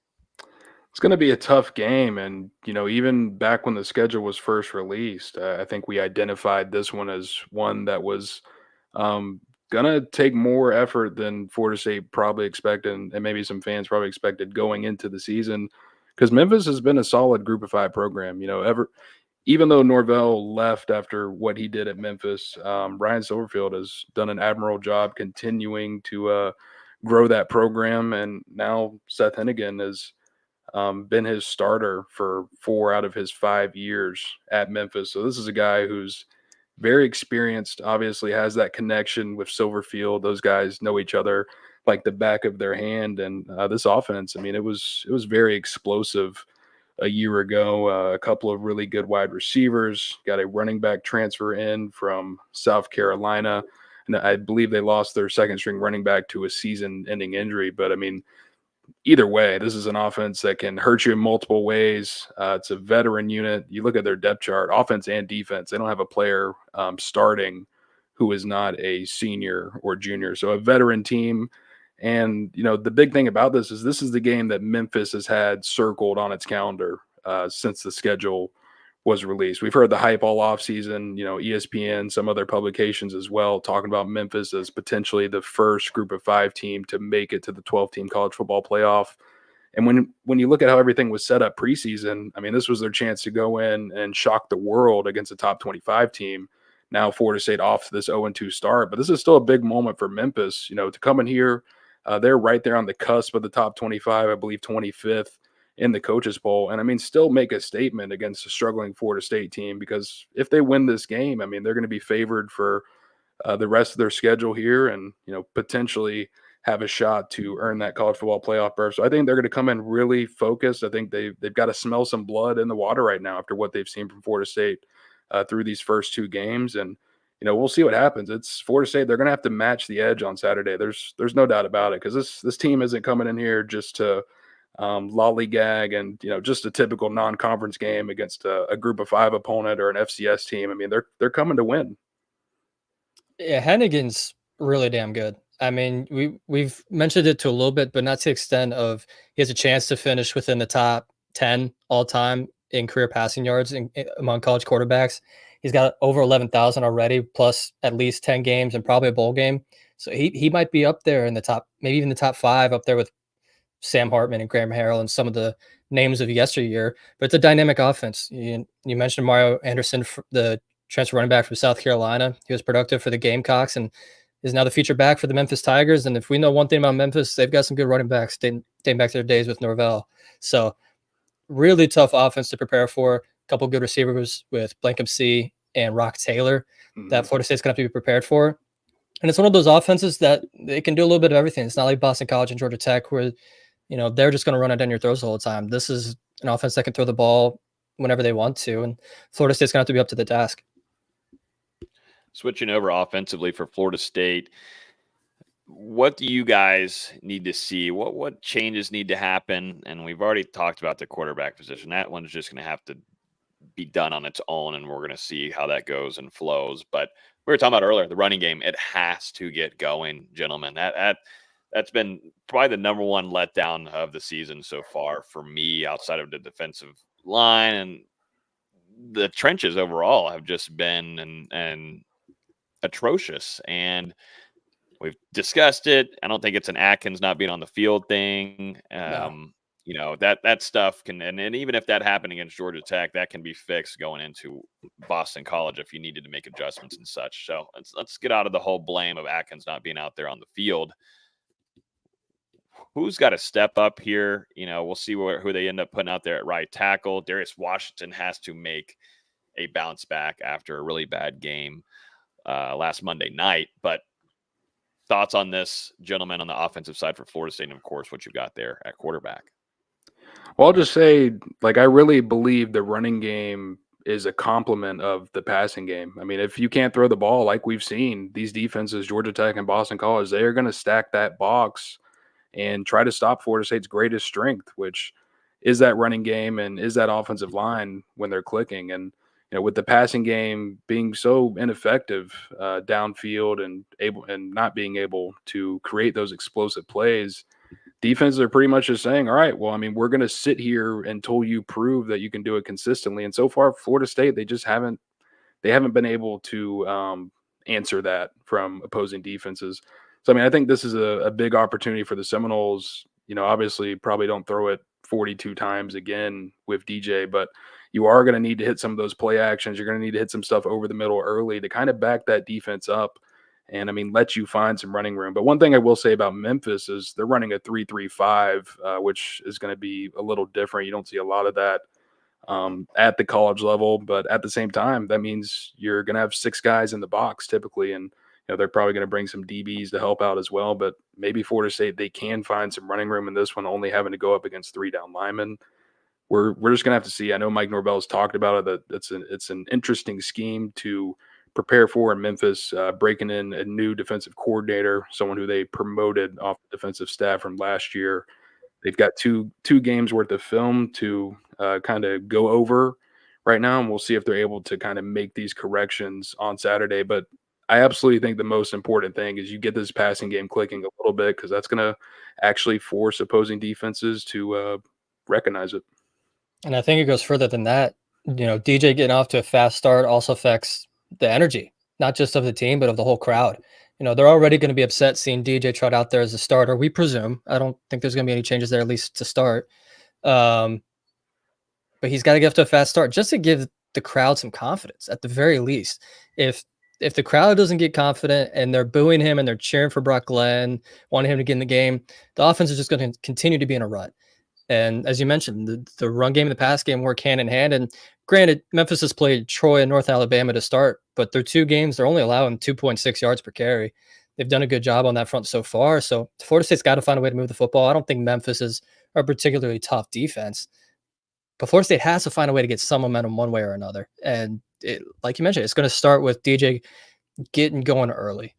It's going to be a tough game. And, even back when the schedule was first released, I think we identified this one as one that was going to take more effort than Florida State probably expected, and maybe some fans probably expected going into the season, because Memphis has been a solid Group of 5 program. Even though Norvell left after what he did at Memphis, Ryan Silverfield has done an admirable job continuing to grow that program. And now Seth Hennigan has been his starter for 4 out of his 5 years at Memphis. So this is a guy who's very experienced, obviously has that connection with Silverfield. Those guys know each other like the back of their hand. And this offense, it was very explosive a year ago. A couple of really good wide receivers, got a running back transfer in from South Carolina. And I believe they lost their second string running back to a season-ending injury. But, either way, this is an offense that can hurt you in multiple ways. It's a veteran unit. You look at their depth chart, offense and defense. They don't have a player starting who is not a senior or junior. So a veteran team. And, the big thing about this is the game that Memphis has had circled on its calendar since the schedule was released. We've heard the hype all offseason, ESPN, some other publications as well, talking about Memphis as potentially the first Group of 5 team to make it to the 12-team college football playoff. And when you look at how everything was set up preseason, this was their chance to go in and shock the world against a top 25 team. Now Florida State off to this 0-2 start, but this is still a big moment for Memphis, to come in here. They're right there on the cusp of the top 25, I believe 25th in the coaches poll. And still make a statement against a struggling Florida State team, because if they win this game, they're going to be favored for the rest of their schedule here and, potentially have a shot to earn that college football playoff berth. So I think they're going to come in really focused. I think they've got to smell some blood in the water right now after what they've seen from Florida State through these first 2 games. And, we'll see what happens. It's Florida State. They're going to have to match the edge on Saturday. There's no doubt about it, because this team isn't coming in here just to lollygag and just a typical non-conference game against a Group of 5 opponent or an FCS team. They're coming to win. Yeah, Hennigan's really damn good. We've mentioned it to a little bit, but not to the extent of he has a chance to finish within the top 10 all time in career passing yards among college quarterbacks. He's got over 11,000 already, plus at least 10 games and probably a bowl game. So he might be up there in the top, maybe even the top 5, up there with Sam Hartman and Graham Harrell and some of the names of yesteryear. But it's a dynamic offense. You mentioned Mario Anderson, the transfer running back from South Carolina. He was productive for the Gamecocks and is now the feature back for the Memphis Tigers. And if we know one thing about Memphis, they've got some good running backs dating back to their days with Norvell. So really tough offense to prepare for. A couple good receivers with Blankham C and Rock Taylor that Florida State's going to have to be prepared for. And it's one of those offenses that they can do a little bit of everything. It's not like Boston College and Georgia Tech where, they're just going to run it down your throats the whole time. This is an offense that can throw the ball whenever they want to, and Florida State's going to have to be up to the task. Switching over offensively for Florida State, what do you guys need to see? What changes need to happen? And we've already talked about the quarterback position. That one's just going to have to be done on its own, and we're going to see how that goes and flows. But we were talking about earlier, the running game, it has to get going, gentlemen. That's been probably the number one letdown of the season so far for me, outside of the defensive line, and the trenches overall have just been and atrocious. And we've discussed it. I don't think it's an Atkins not being on the field thing. No. That stuff can, and even if that happened against Georgia Tech, that can be fixed going into Boston College if you needed to make adjustments and such. So let's get out of the whole blame of Atkins not being out there on the field. Who's got to step up here? We'll see who they end up putting out there at right tackle. Darius Washington has to make a bounce back after a really bad game last Monday night. But thoughts on this, gentlemen, on the offensive side for Florida State, and of course, what you got there at quarterback? Well, I'll just say, I really believe the running game is a complement of the passing game. I mean, if you can't throw the ball, like we've seen, these defenses, Georgia Tech and Boston College, they are going to stack that box and try to stop Florida State's greatest strength, which is that running game and is that offensive line when they're clicking. And with the passing game being so ineffective downfield and not being able to create those explosive plays, defenses are pretty much just saying, all right, well, I mean, we're going to sit here until you prove that you can do it consistently. And so far, Florida State, they haven't been able to answer that from opposing defenses. So, I mean, I think this is a big opportunity for the Seminoles. Obviously probably don't throw it 42 times again with DJ, but you are going to need to hit some of those play actions. You're going to need to hit some stuff over the middle early to kind of back that defense up and, I mean, let you find some running room. But one thing I will say about Memphis is they're running a 3-3-5, which is going to be a little different. You don't see a lot of that at the college level, but at the same time, that means you're going to have 6 guys in the box typically, and they're probably going to bring some DBs to help out as well. But maybe Florida State, they can find some running room in this one, only having to go up against 3 down linemen. We're just going to have to see. I know Mike Norvell's talked about it, that it's an interesting scheme to prepare for in Memphis, breaking in a new defensive coordinator, someone who they promoted off the defensive staff from last year. They've got two games worth of film to kind of go over right now, and we'll see if they're able to kind of make these corrections on Saturday. But I absolutely think the most important thing is you get this passing game clicking a little bit, because that's going to actually force opposing defenses to recognize it. And I think it goes further than that. DJ getting off to a fast start also affects the energy, not just of the team, but of the whole crowd. They're already going to be upset seeing DJ trot out there as a starter, we presume. I don't think there's going to be any changes there, at least to start. But he's got to get off to a fast start just to give the crowd some confidence, at the very least. If the crowd doesn't get confident and they're booing him and they're cheering for Brock Glenn, wanting him to get in the game, the offense is just going to continue to be in a rut. And as you mentioned, the run game and the pass game work hand in hand. And granted, Memphis has played Troy and North Alabama to start, but their 2 games, they're only allowing 2.6 yards per carry. They've done a good job on that front so far. So Florida State's got to find a way to move the football. I don't think Memphis is a particularly tough defense, but Florida State has to find a way to get some momentum one way or another. And like you mentioned, it's going to start with DJ getting going early.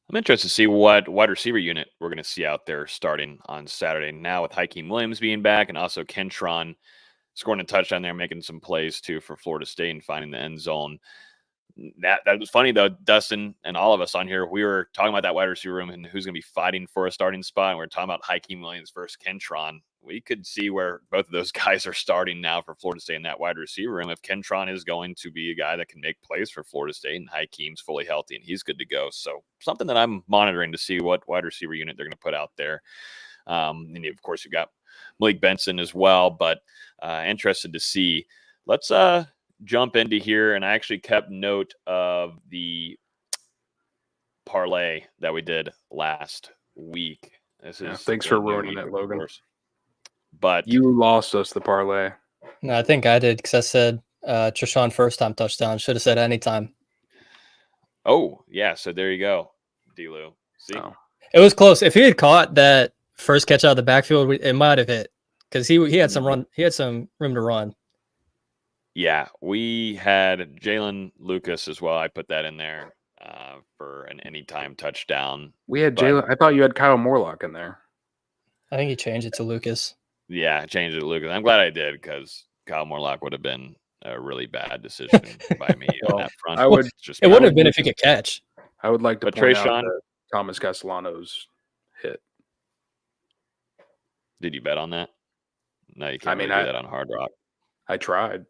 I'm interested to see what wide receiver unit we're going to see out there starting on Saturday now, with Hakeem Williams being back and also Kentron scoring a touchdown there, making some plays too for Florida State and finding the end zone. That was funny though, Dustin and all of us on here, we were talking about that wide receiver room and who's going to be fighting for a starting spot. And we we're talking about Hakeem Williams versus Kentron. We could see where both of those guys are starting now for Florida State in that wide receiver room. If Kentron is going to be a guy that can make plays for Florida State, and Hakeem's fully healthy and he's good to go. So something that I'm monitoring to see what wide receiver unit they're going to put out there. And of course, you've got Malik Benson as well, but interested to see. Let's jump into here. And I actually kept note of the parlay that we did last week. Thanks for ruining it, Logan. But you lost us the parlay. No, I think I did, because I said Treshawn first time touchdown. Should have said anytime. Oh, yeah. So there you go, D-Lou. See? Oh. It was close. If he had caught that first catch out of the backfield, it might have hit, because he had some run. He had some room to run. Yeah, we had Jalen Lucas as well. I put that in there for an anytime touchdown. We had Jalen. I thought you had Kyle Morlock in there. I think he changed it to Lucas. Yeah, I changed it to Lucas. I'm glad I did, because Kyle Morlock would have been a really bad decision by me on that front. I would. It's just It me. wouldn't have been if he could catch. I would like to But point out Trayshawn- that Thomas Castellanos hit. Did you bet on that? No, you can't I mean, really do that on Hard Rock. I tried,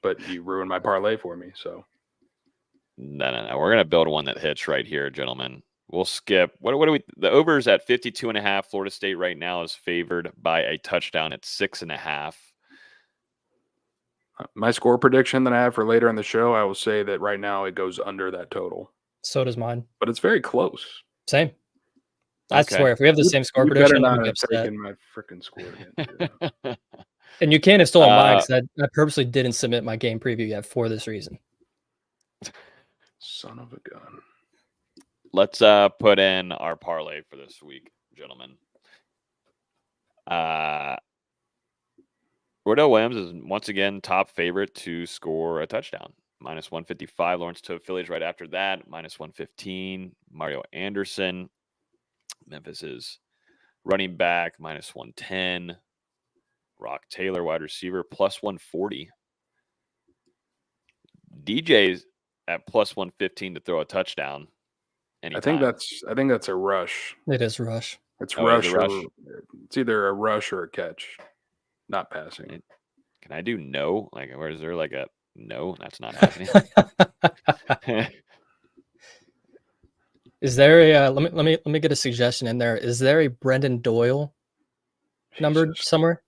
but you ruined my parlay for me. So No. We're gonna build one that hits right here, gentlemen. We'll skip. What do we? The over's at 52.5. Florida State right now is favored by a touchdown at 6.5. my score prediction that I have for later in the show, I will say that right now it goes under that total, So does mine. but it's very close. Same. I Okay. swear, if we have the same score You prediction, better I'm not gonna have be upset. taken my freaking score against you. And you can't have stolen mine Uh, because I purposely didn't submit my game preview yet for this reason. Son of a gun. Let's put in our parlay for this week, gentlemen. Cordell Williams is once again top favorite to score a touchdown. Minus 155. Lawrence to Phillies right after that. Minus 115. Mario Anderson. Memphis is running back. Minus 110. Rock Taylor, wide receiver, plus 140. DJ's at plus 115 to throw a touchdown. I think anytime. that's a rush. It is rush. It's Oh, rush, is it or rush? it's either a rush or a catch, not passing. It- Can I do no? Like, where is there like a no? That's not happening. Is there a let me get a suggestion in there? Is there a Brendan Doyle numbered Jesus. somewhere?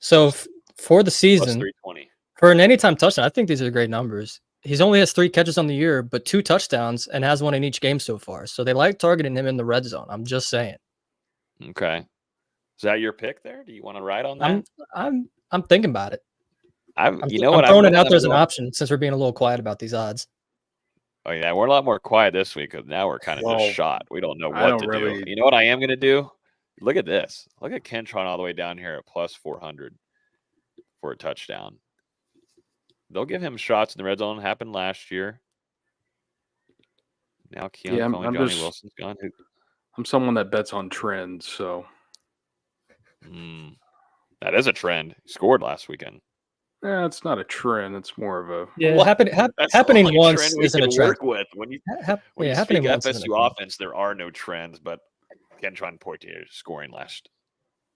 So for the Plus season, 320. for an anytime touchdown, I think these are great numbers. He's only has 3 catches on the year, but 2 touchdowns and has one in each game so far. So they like targeting him in the red zone. I'm just saying. Okay. Is that your pick there? Do you want to ride on that? I'm thinking about it. I'm I'm throwing throwing it out there as an option since we're being a little quiet about these odds. Oh yeah, we're a lot more quiet this week because now we're kind of Well, just shot. We don't know I what don't to really- do. You know what I am going to do? Look at this. Look at Kentron all the way down here at plus 400 for a touchdown. They'll give him shots in the red zone. Happened last year. Now Keon Yeah, I'm Johnny just- Wilson's gone. I'm someone that bets on trends, so That is a trend. He scored last weekend. it's not a trend. It's more of a Yeah, What? happening That's the happening only once trend we isn't a can trend. work with. When you Yeah, speak happening once isn't a FSU trend. offense, there are no trends, but Kentron Poitier scoring last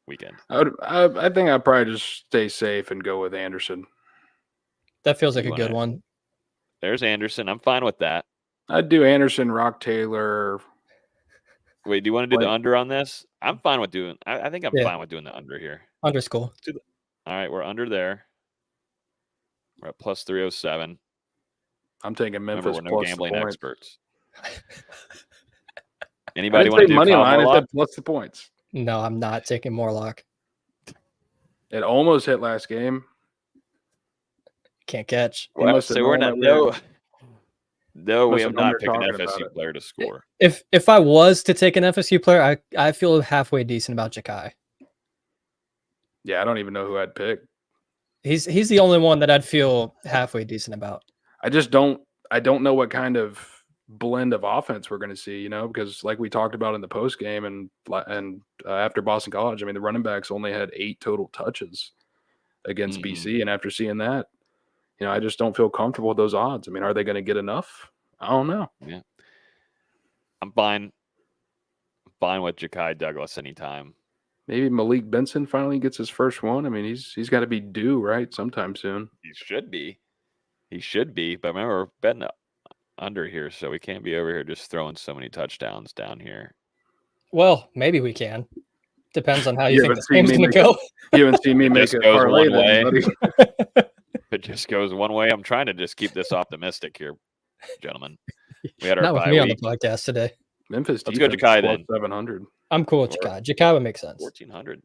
weekend. I think I'd probably just stay safe and go with Anderson. That feels like You a good wanna- one. There's Anderson. I'm fine with that. I'd do Anderson, Rock Taylor. Wait, do you want to do the Wait. under on this? I'm fine with doing. I think I'm Yeah. fine with doing the under here. Underscore. All right, we're under there. We're at plus 307. I'm taking Remember, Memphis we're no plus the gambling points. experts. I Anybody didn't want to say do money Kyle line. I Morlock? said plus the points. No, I'm not taking Morlock. It almost hit last game. Can't catch. He Well, must have so we're known not. that we were- No, we must have have known not they're picked an talking about FSU it. player to score. If I was to take an FSU player, I feel halfway decent about Ja'Kai. Yeah, I don't even know who I'd pick. He's the only one that I'd feel halfway decent about. I just don't. I don't know what kind of blend of offense we're going to see. Because like we talked about in the post game and after Boston College, I mean the running backs only had 8 total touches against Mhm. BC, and after seeing that, I just don't feel comfortable with those odds. I mean, are they going to get enough? I don't know. I'm fine. I'm fine with Ja'Kai Douglas anytime. Maybe Malik Benson finally gets his first one. I mean, he's got to be due right sometime soon. He should be. He should be. But remember, we're betting under here, so we can't be over here just throwing so many touchdowns down here. Well, maybe we can. Depends on how you Yeah, think but this see, game's me going to go. You haven't seen me make Just a goes parlay one way. then, buddy. If it just goes one way, I'm trying to just keep this optimistic here, gentlemen. We had our Not with bye me on week. the podcast today. Memphis Let's go defense Ja'Kai plus then. 700. I'm cool with Or- Ja'Kai. Ja'Kai would make sense. 1,400.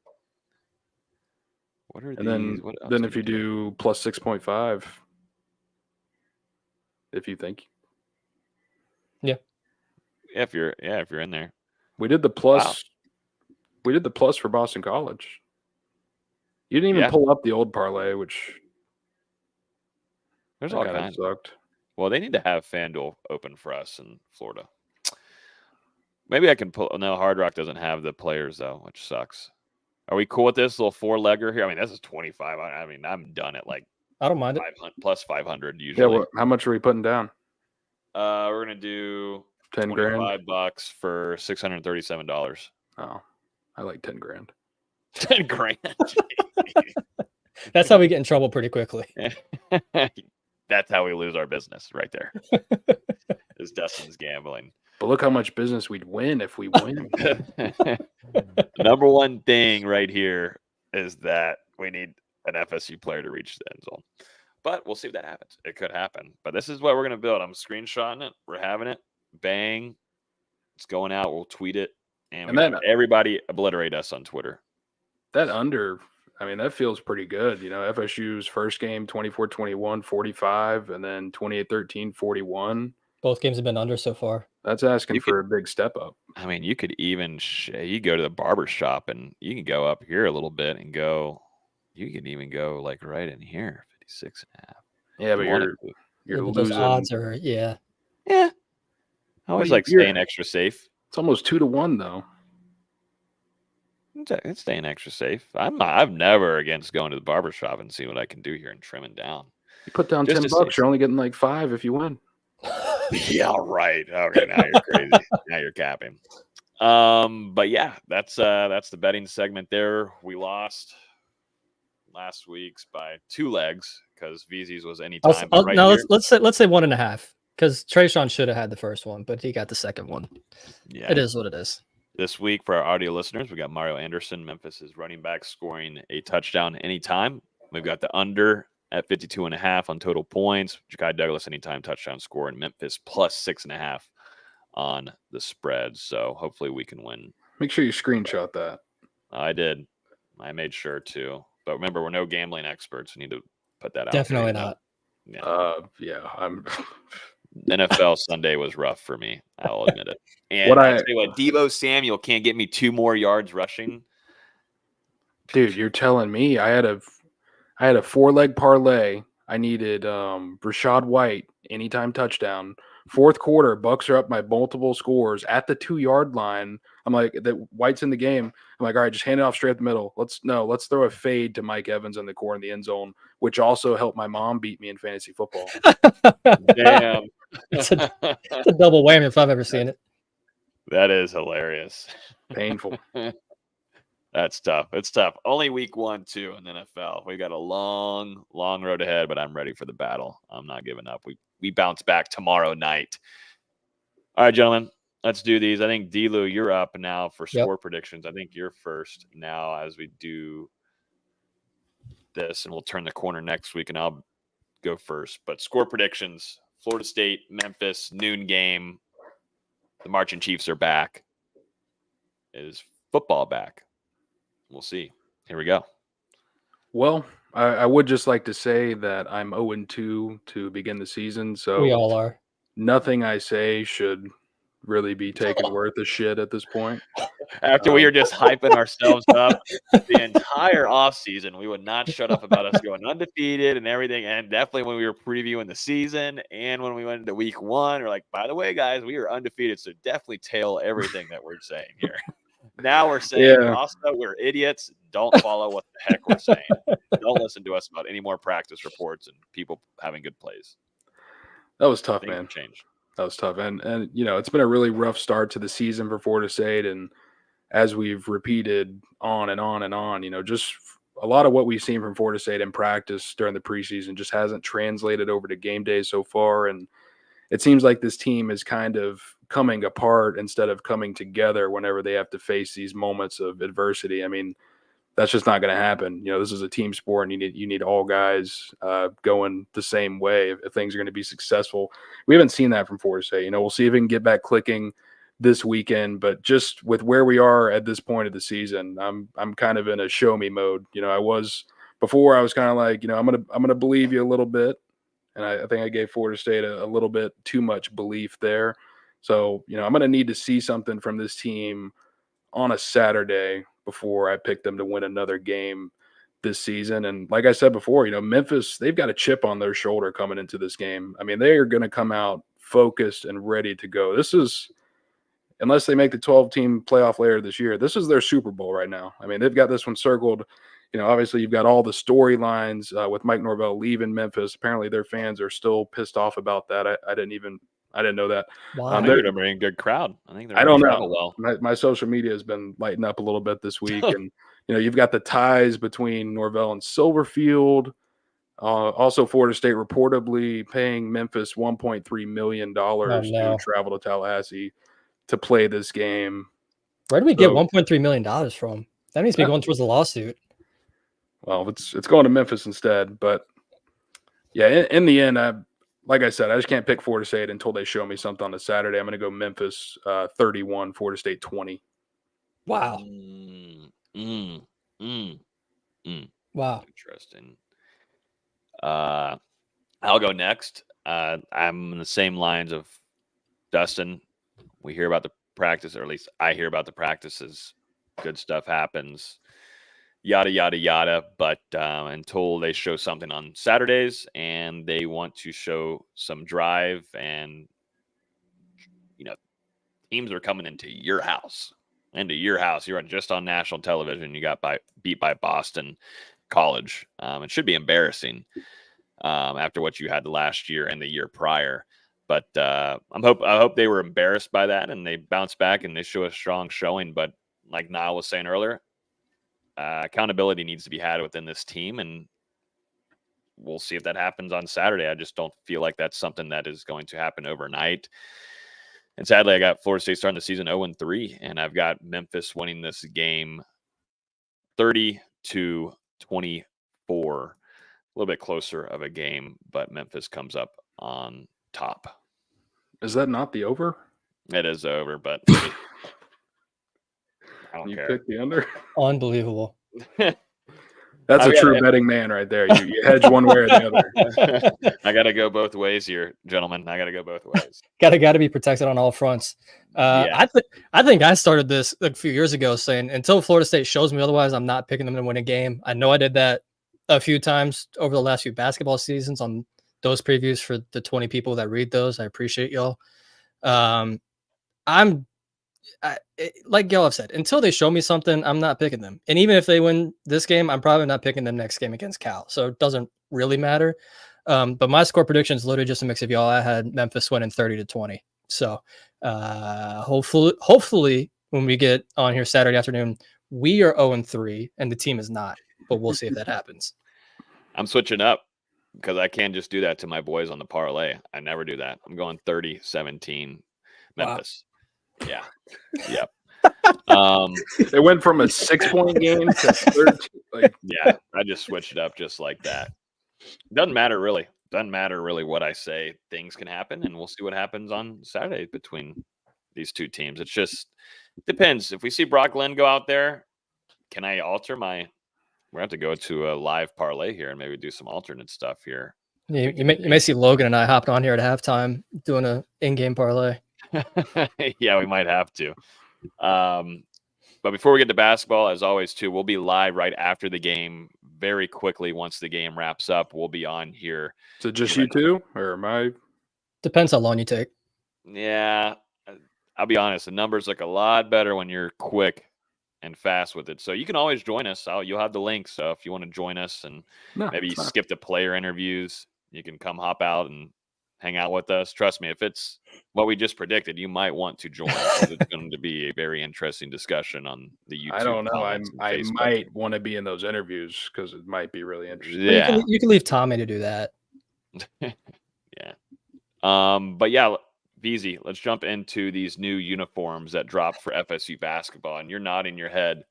What are And these? then, What else then can if you do plus 6.5, if you think if you're in there. we did the plus, Wow. we did the plus for Boston College. You didn't even Yeah. pull up the old parlay, which There's that all kind of kinds. sucked. Well, they need to have FanDuel open for us in Florida. Maybe I can pull. No, Hard Rock doesn't have the players though, which sucks. Are we cool with this little 4-legger here? I mean, this is 25. I mean, I'm done at like I don't mind it. 500 plus 500 Yeah. usually. How much are we putting down? We're gonna do 10 grand. $25 for $637. Oh, I like 10 grand. 10 grand. That's how we get in trouble pretty quickly. That's how we lose our business right there. Is Dustin's gambling. But look how much business we'd win if we win. The number one thing right here is that we need an FSU player to reach the end zone. But we'll see if that happens. It could happen. But this is what we're going to build. I'm screenshotting it. We're having it. Bang. It's going out. We'll tweet it. And then everybody obliterate us on Twitter. That under, I mean, that feels pretty good. You know, FSU's first game, 24-21, 45, and then 28-13, 41. Both games have been under so far. That's asking for a big step up. I mean, you could even you go to the barber shop and you can go up here a little bit and go. You can even go like right in here, 56.5. Yeah, but you're losing. Those odds are yeah. I always like staying extra safe. It's almost 2-1 though. It's staying extra safe. I'm never against going to the barber shop and seeing what I can do here and trimming down. You put down $10, you're only getting like 5 if you win. Yeah, right. Okay, now you're crazy. Now you're capping. But yeah, that's the betting segment there. We lost last week's by 2 legs because VZ's was anytime. Let's say 1.5 because Trayshawn should have had the first one, but he got the second one. Yeah, it is what it is. This week for our audio listeners, we got Mario Anderson, Memphis' running back, scoring a touchdown anytime. We've got the under at 52.5 on total points. Ja'Kai Douglas anytime touchdown score, and Memphis plus 6.5 on the spread. So hopefully we can win. Make sure you screenshot that. I did. I made sure to. But remember, we're no gambling experts. We need to put that out. Definitely not. I'm. NFL Sunday was rough for me. I'll admit it. And I tell you what, Deebo Samuel can't get me 2 more yards rushing. Dude, you're telling me I had a 4-leg parlay. I needed Rachaad White anytime touchdown. Fourth quarter, Bucks are up by multiple scores at the 2-yard line. I'm like, that White's in the game. I'm like, all right, just hand it off straight up the middle. Let's throw a fade to Mike Evans in the corner in the end zone, which also helped my mom beat me in fantasy football. Damn. It's a double whammy if I've ever seen it. That is hilarious. Painful. That's tough. It's tough. Only week 1, too, in the NFL. We got a long, long road ahead, but I'm ready for the battle. I'm not giving up. We bounce back tomorrow night. All right, gentlemen, let's do these. I think, D-Lou, you're up now for score predictions. I think you're first now as we do this, and we'll turn the corner next week, and I'll go first. But score predictions, Florida State, Memphis, noon game. The Marching Chiefs are back. Is football back? We'll see. Here we go. Well, I would just like to say that I'm 0-2 to begin the season. So we all are. Nothing I say should really be taken worth a shit at this point. After we were just hyping ourselves up the entire offseason, we would not shut up about us going undefeated and everything. And definitely when we were previewing the season and when we went into week 1, we're like, by the way, guys, we are undefeated. So definitely tail everything that we're saying here. Now we're saying also we're idiots. Don't follow what the heck we're saying. Don't listen to us about any more practice reports and people having good plays. That was tough, man. That was tough. And you know, it's been a really rough start to the season for Florida State. And as we've repeated on and on and on, you know, just a lot of what we've seen from Florida State in practice during the preseason just hasn't translated over to game day so far. And it seems like this team is kind of coming apart instead of coming together whenever they have to face these moments of adversity. I mean, that's just not going to happen. You know, this is a team sport, and you need all guys going the same way if things are going to be successful. We haven't seen that from Florida State. You know, we'll see if we can get back clicking this weekend, but just with where we are at this point of the season, I'm kind of in a show me mode. You know, I was kind of like, you know, I'm gonna believe you a little bit, and I think I gave Florida State a little bit too much belief there. So, you know, I'm going to need to see something from this team on a Saturday before I pick them to win another game this season. And like I said before, you know, Memphis, they've got a chip on their shoulder coming into this game. I mean, they are going to come out focused and ready to go. This is unless they make the 12-team playoff later this year, this is their Super Bowl right now. I mean, they've got this one circled. Obviously you've got all the storylines with Mike Norvell leaving Memphis. Apparently their fans are still pissed off about that. I didn't know that. Wow. They're bringing a good crowd. I don't know. Well. My social media has been lighting up a little bit this week, and you've got the ties between Norvell and Silverfield. Also, Florida State reportedly paying Memphis $1.3 million to travel to Tallahassee to play this game. Where do we get $1.3 million from? That needs to be going towards the lawsuit. Well, it's going to Memphis instead. But yeah, in the end, like I said, I just can't pick Florida State until they show me something on a Saturday. I'm going to go Memphis 31, Florida State 20. Wow. Wow. Interesting. I'll go next. I'm in the same lines of Dustin. We hear about the practice, or at least I hear about the practices. Good stuff happens. Yada, yada, yada. But until they show something on Saturdays and they want to show some drive and, teams are coming into your house. You're just on national television. You got beat by Boston College. It should be embarrassing after what you had last year and the year prior. But I hope they were embarrassed by that and they bounce back and they show a strong showing. But like Nile was saying earlier, accountability needs to be had within this team, and we'll see if that happens on Saturday. I just don't feel like that's something that is going to happen overnight. And sadly, I got Florida State starting the season 0-3, and I've got Memphis winning this game 30-24. A little bit closer of a game, but Memphis comes up on top. Is that not the over? It is over, but I don't care. You pick the under? Unbelievable. That's a true betting man right there. You hedge one way or the other. I got to go both ways here, gentlemen. I got to go both ways. Got to be protected on all fronts. I think I started this a few years ago saying until Florida State shows me otherwise, I'm not picking them to win a game. I know I did that a few times over the last few basketball seasons on those previews for the 20 people that read those. I appreciate y'all. Like y'all have said, until they show me something, I'm not picking them. And even if they win this game, I'm probably not picking them next game against Cal. So it doesn't really matter. But my score prediction is literally just a mix of y'all. I had Memphis winning 30-20. So hopefully when we get on here Saturday afternoon, we are 0-3 and the team is not. But we'll see if that happens. I'm switching up because I can't just do that to my boys on the parlay. I never do that. I'm going 30-17 Memphis. Wow. Yeah. Yep. It went from a 6-point game to 13. Yeah, I just switched it up just like that. Doesn't matter really what I say. Things can happen, and we'll see what happens on Saturday between these two teams. It just depends. If we see Brock Glenn go out there, can I alter my? We're going to have to go to a live parlay here and maybe do some alternate stuff here. Yeah, you may see Logan and I hopped on here at halftime doing a in-game parlay. Yeah, we might have to. But before we get to basketball, as always, too, we'll be live right after the game very quickly. Once the game wraps up, we'll be on here. So just you two, or am I? Depends how long you take. Yeah, I'll be honest. The numbers look a lot better when you're quick and fast with it. So you can always join us. You'll have the link. So if you want to join us and maybe skip the player interviews, you can come hop out and hang out with us. Trust me, if it's what we just predicted, you might want to join. It's going to be a very interesting discussion on the YouTube. I don't know. I might want to be in those interviews because it might be really interesting. Yeah, you can leave Tommy to do that. Yeah. But yeah, VZ, let's jump into these new uniforms that dropped for FSU basketball, and you're nodding your head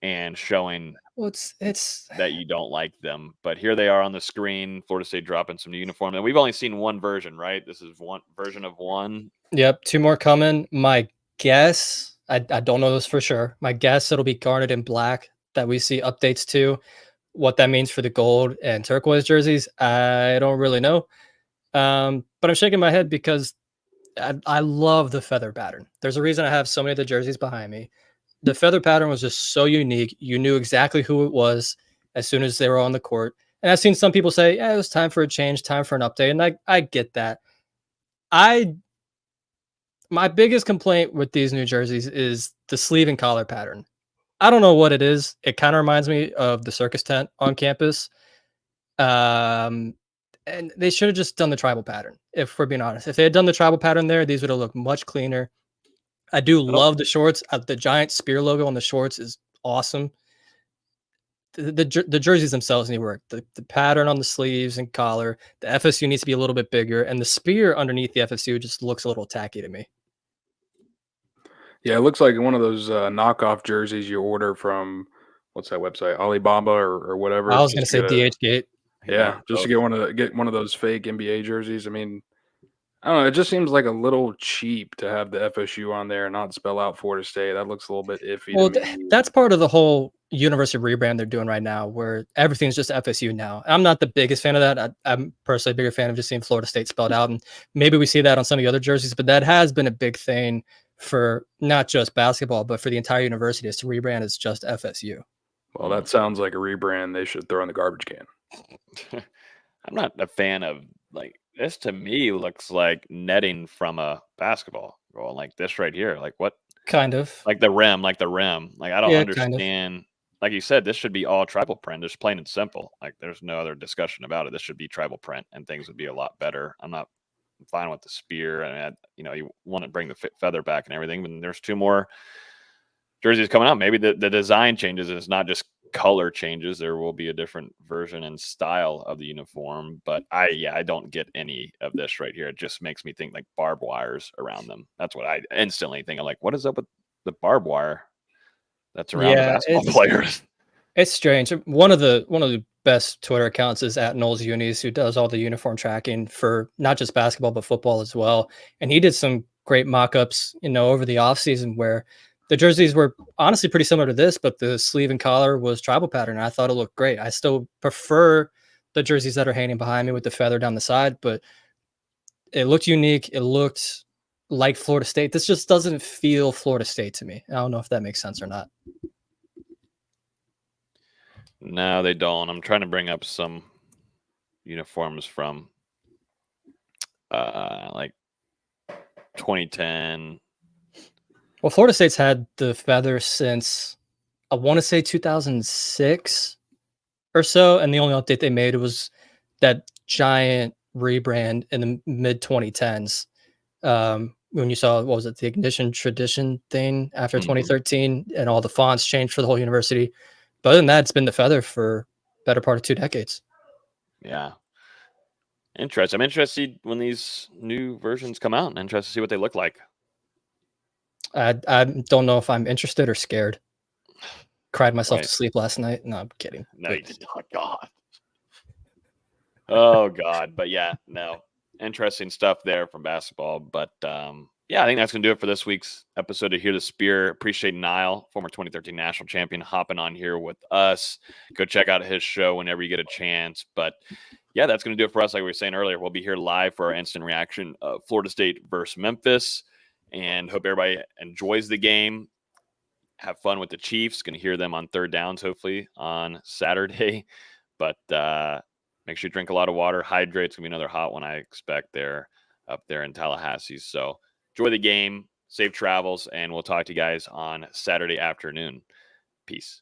and showing it's that you don't like them. But here they are on the screen. Florida State dropping some new uniform, and we've only seen one version, right? This is one version of one. Yep, 2 more coming. My guess, I don't know this for sure. My guess it'll be garnet and black that we see updates to. What that means for the gold and turquoise jerseys, I don't really know. But I'm shaking my head because I love the feather pattern. There's a reason I have so many of the jerseys behind me. The feather pattern was just so unique. You knew exactly who it was as soon as they were on the court. And I've seen some people say, it was time for a change, time for an update. And I get that. I My biggest complaint with these new jerseys is the sleeve and collar pattern. I don't know what it is. It kind of reminds me of the circus tent on campus. And they should have just done the tribal pattern, if we're being honest. If they had done the tribal pattern there, these would have looked much cleaner. I do love the shorts. The giant spear logo on the shorts is awesome. The jerseys themselves need work. The pattern on the sleeves and collar. The FSU needs to be a little bit bigger, and the spear underneath the FSU just looks a little tacky to me. Yeah, it looks like one of those knockoff jerseys you order from what's that website, Alibaba or whatever. I was going to just say get a- DH Gate. Yeah, just to get one of those fake NBA jerseys. I mean, I don't know. It just seems like a little cheap to have the FSU on there and not spell out Florida State. That looks a little bit iffy Well, to me. that's part of the whole university rebrand they're doing right now, where everything's just FSU now. I'm not the biggest fan of that. I'm personally a bigger fan of just seeing Florida State spelled out, and maybe we see that on some of the other jerseys. But that has been a big thing for not just basketball, but for the entire university, is to rebrand as just FSU. Well, that sounds like a rebrand they should throw in the garbage can. I'm not a fan of like this. To me, looks like netting from a basketball goal, like this right here. Like what? Kind of. Like the rim. Like I don't Yeah, understand. kind of. Like you said, this should be all tribal print, just plain and simple. Like there's no other discussion about it. This should be tribal print, and things would be a lot better. I'm fine with the spear, and you want to bring the feather back and everything. But there's 2 more jerseys coming out. Maybe the design changes, and it's not just color changes. There will be a different version and style of the uniform, but I don't get any of this right here. It just makes me think like barbed wires around them. That's what I instantly think. I'm like, what is up with the barbed wire that's around the basketball players? It's strange. One of the best Twitter accounts is at Noles Unis, who does all the uniform tracking for not just basketball but football as well. And he did some great mock-ups, over the offseason where the jerseys were honestly pretty similar to this, but the sleeve and collar was tribal pattern. And I thought it looked great. I still prefer the jerseys that are hanging behind me with the feather down the side, but it looked unique. It looked like Florida State. This just doesn't feel Florida State to me. I don't know if that makes sense or not. No, they don't. I'm trying to bring up some uniforms from like 2010. Well, Florida State's had the feather since, I want to say 2006 or so, and the only update they made was that giant rebrand in the mid 2010s. When you saw, what was it, the Ignition Tradition thing after 2013, and all the fonts changed for the whole university. But other than that, it's been the feather for better part of 2 decades. Yeah. Interesting. I'm interested when these new versions come out. I'm interested to see what they look like. I don't know if I'm interested or scared. Cried myself to sleep last night. No, I'm kidding. No, you did not. God. Oh, God. But yeah, no. Interesting stuff there from basketball. But yeah, I think that's going to do it for this week's episode of Hear the Spear. Appreciate Nile, former 2013 national champion, hopping on here with us. Go check out his show whenever you get a chance. But yeah, that's going to do it for us. Like we were saying earlier, we'll be here live for our instant reaction of Florida State versus Memphis. And hope everybody enjoys the game. Have fun with the Chiefs. Going to hear them on third downs, hopefully, on Saturday. But make sure you drink a lot of water. Hydrate. It's going to be another hot one, I expect, up there in Tallahassee. So enjoy the game. Safe travels. And we'll talk to you guys on Saturday afternoon. Peace.